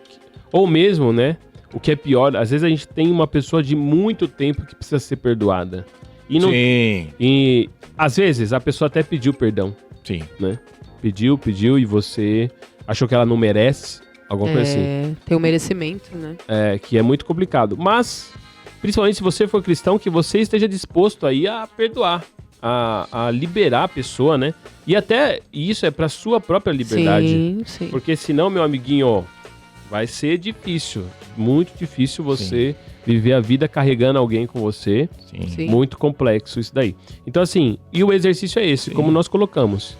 A: Ou mesmo, né? O que é pior, às vezes a gente tem uma pessoa de muito tempo que precisa ser perdoada. E não...
B: Sim,
A: E às vezes a pessoa até pediu perdão,
B: sim.
A: né? Pediu e você achou que ela não merece, alguma coisa assim.
F: Tem o merecimento, né?
A: Que é muito complicado. Mas, principalmente se você for cristão, que você esteja disposto aí a perdoar, a liberar a pessoa, né? E até isso é pra sua própria liberdade.
F: Sim.
A: Porque senão, meu amiguinho, ó, vai ser difícil, muito difícil você viver a vida carregando alguém com você.
F: Sim.
A: Muito complexo isso daí. Então, assim, e o exercício é esse, como nós colocamos.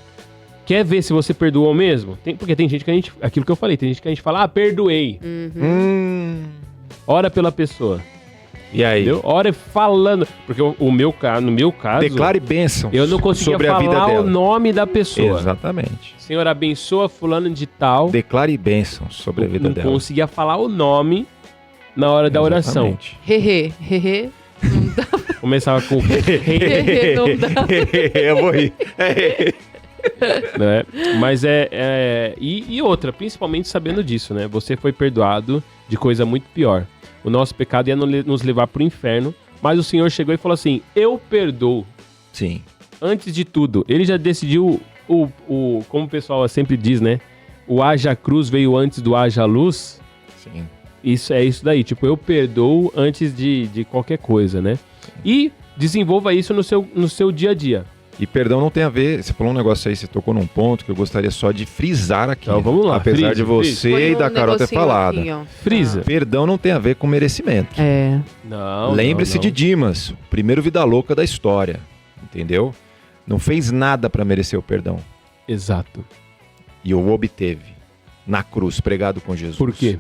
A: Quer ver se você perdoou mesmo? Porque tem gente que aquilo que eu falei, tem gente que a gente fala, perdoei. Ora pela pessoa.
B: E aí?
A: Entendeu? Ora falando. Porque no meu caso,
B: Declare bênção
A: eu não conseguia
B: sobre a vida
A: falar
B: dela.
A: o nome da pessoa.
B: Exatamente.
A: Senhor, abençoa fulano de tal.
B: Declare bênção sobre a vida
A: não
B: dela.
A: conseguia falar o nome na hora da oração.
B: Exatamente.
F: Hehe. Não dá.
A: Começava com
F: Hehe, não dá.
B: Eu vou rir.
A: né? Mas e outra, principalmente sabendo disso, né? Você foi perdoado de coisa muito pior. O nosso pecado ia nos levar pro inferno, mas o Senhor chegou e falou assim, eu perdoo.
B: Sim.
A: Antes de tudo, ele já decidiu como o pessoal sempre diz, né? O haja cruz veio antes do haja luz.
B: Sim.
A: Isso é isso daí, tipo, eu perdoo antes de qualquer coisa, né? E desenvolva isso no seu dia a dia.
B: E perdão não tem a ver, você falou um negócio aí, você tocou num ponto que eu gostaria só de frisar aqui.
A: Então vamos lá,
B: Apesar
A: frise,
B: de você
F: Põe
B: e
F: um
B: da Carol ter
F: negocinho
B: falado.
F: aqui, ó.
A: Frisa.
B: Perdão não tem a ver com merecimento.
A: Não,
B: Lembre-se
A: não.
B: de Dimas, o primeiro vida louca da história. Entendeu? Não fez nada para merecer o perdão.
A: Exato.
B: E o obteve na cruz, pregado com Jesus.
A: Por quê?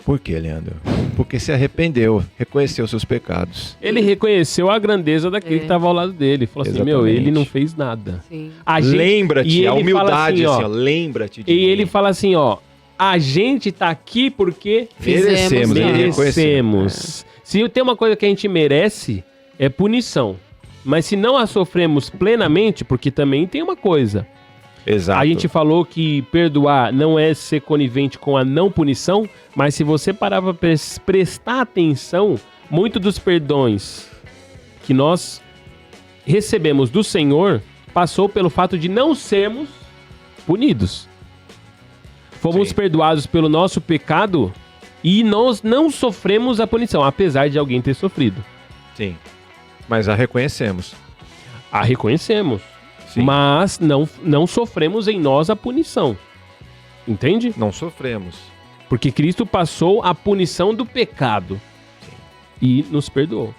B: Por quê, Leandro? Porque se arrependeu, reconheceu seus pecados.
A: Ele reconheceu a grandeza daquele que estava ao lado dele. Falou assim,
B: Exatamente.
A: ele não fez nada.
F: Sim.
B: Lembra-te,
A: e
B: a
A: ele
B: humildade,
A: fala
B: assim, ó, lembra-te de
A: E
B: mim.
A: ele fala assim, ó, a gente tá aqui porque
B: Merecemos, ele
A: merecemos. Se tem uma coisa que a gente merece, é punição. Mas se não a sofremos plenamente, porque também tem uma coisa,
B: Exato.
A: A gente falou que perdoar não é ser conivente com a não punição, mas se você parar pra prestar atenção, muito dos perdões que nós recebemos do Senhor passou pelo fato de não sermos punidos. Fomos
B: Sim.
A: perdoados pelo nosso pecado e nós não sofremos a punição, apesar de alguém ter sofrido.
B: Sim. Mas a reconhecemos.
A: A reconhecemos,
B: Sim.
A: mas não sofremos em nós a punição. Entende?
B: Não sofremos.
A: Porque Cristo passou a punição do pecado e nos perdoou.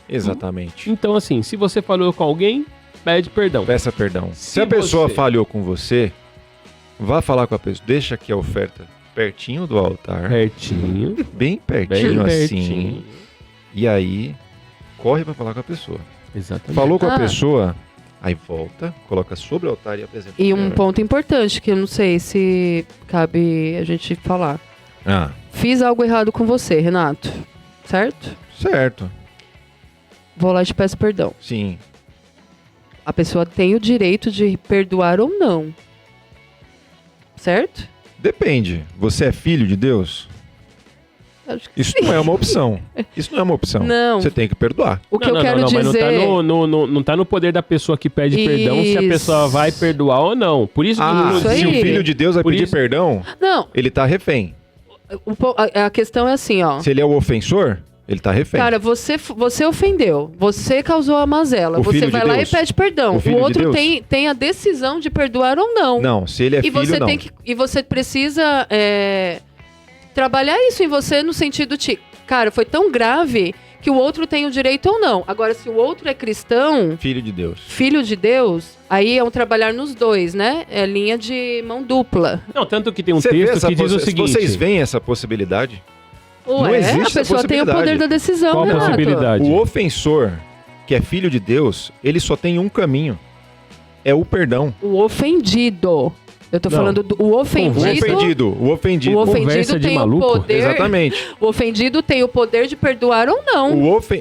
B: Exatamente.
A: Então, assim, se você falou com alguém, pede perdão.
B: Peça perdão.
A: Se
B: Se a pessoa
A: você-
B: falhou com você, vá falar com a pessoa. Deixa aqui a oferta pertinho do altar.
A: Pertinho.
B: Bem
A: Bem
B: pertinho assim.
A: pertinho.
B: E aí, corre pra falar com a pessoa.
A: Exatamente.
B: Falou com a
F: Ah.
B: pessoa, aí volta, coloca sobre o altar e apresenta.
F: E
B: pra
F: um
B: ela.
F: ponto importante que eu não sei se cabe a gente falar.
B: Ah,
F: Fiz algo errado com você, Renato. Certo?
B: certo.
F: Vou lá e te peço perdão.
B: Sim.
F: A pessoa tem o direito de perdoar ou não. Certo?
B: Depende. Você é filho de Deus?
F: Acho que
B: Isso não é uma opção. Isso não é uma opção.
F: Não.
B: Você tem que perdoar.
F: O que eu quero
A: mas
F: dizer...
A: não tá no poder da pessoa que pede perdão se a
F: Isso.
A: pessoa vai perdoar ou não. Por isso que
F: Isso
B: se o
F: aí.
B: filho de Deus vai
A: Por
B: pedir
A: isso-
B: perdão,
F: Não,
B: ele tá refém.
F: a questão é assim, ó.
B: Se ele é o ofensor, ele tá refém.
F: Cara, você ofendeu, você causou a mazela,
B: O
F: você
B: filho de
F: vai lá
B: Deus.
F: e pede perdão.
B: O
F: O
B: filho de
F: outro
B: Deus.
F: tem a decisão de perdoar ou não.
B: Não, se ele é
F: e
B: filho,
F: você
B: não.
F: e você precisa trabalhar isso em você no sentido de, cara, foi tão grave que o outro tem o direito ou não. Agora, se o outro é cristão,
B: Filho de Deus.
F: filho de Deus, aí é um trabalhar nos dois, né? É linha de mão dupla.
A: Não, tanto que tem um
B: Você vê
A: texto
B: essa
A: que diz o seguinte...
B: Vocês veem essa possibilidade?
F: Ué,
B: existe
F: a
B: essa
F: pessoa tem o
B: possibilidade.
F: poder da decisão,
A: Qual a
F: Renato.
A: possibilidade?
B: O ofensor, que é filho de Deus, ele só tem um caminho. É o perdão.
F: O ofendido. Eu tô
A: Não.
F: falando do o ofendido.
B: O ofendido.
F: O ofendido
A: Conversa de
F: tem o
A: maluco.
F: poder.
B: Exatamente.
F: O ofendido tem o poder de perdoar ou não.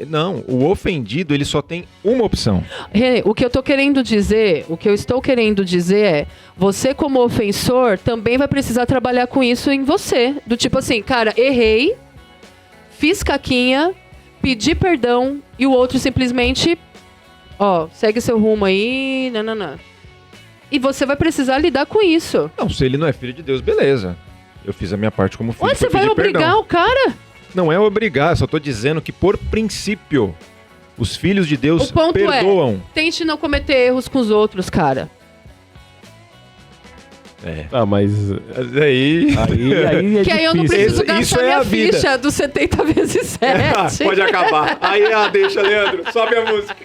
B: Não, o ofendido, ele só tem uma opção.
F: Rê, o que eu estou querendo dizer é, você como ofensor também vai precisar trabalhar com isso em você. Do tipo assim, cara, errei, fiz caquinha, pedi perdão e o outro simplesmente, ó, segue seu rumo aí, nananã. E você vai precisar lidar com isso.
B: Não, se ele não é filho de Deus, beleza. Eu fiz a minha parte como filho.
F: Ué, você
B: foi
F: vai
B: pedir
F: obrigar
B: perdão.
F: o cara?
B: Não é obrigar, eu só tô dizendo que, por princípio, os filhos de Deus
F: O ponto
B: perdoam.
F: Tente não cometer erros com os outros, cara.
A: Ah, mas...
B: Aí...
A: Aí é
F: Que aí eu não
A: difícil.
F: preciso
B: Isso
F: gastar
B: é
F: minha
B: a vida.
F: ficha dos 70 vezes 7.
B: Pode acabar. Aí, deixa, Leandro. Sobe a música.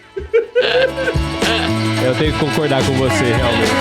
A: Eu tenho que concordar com você, realmente.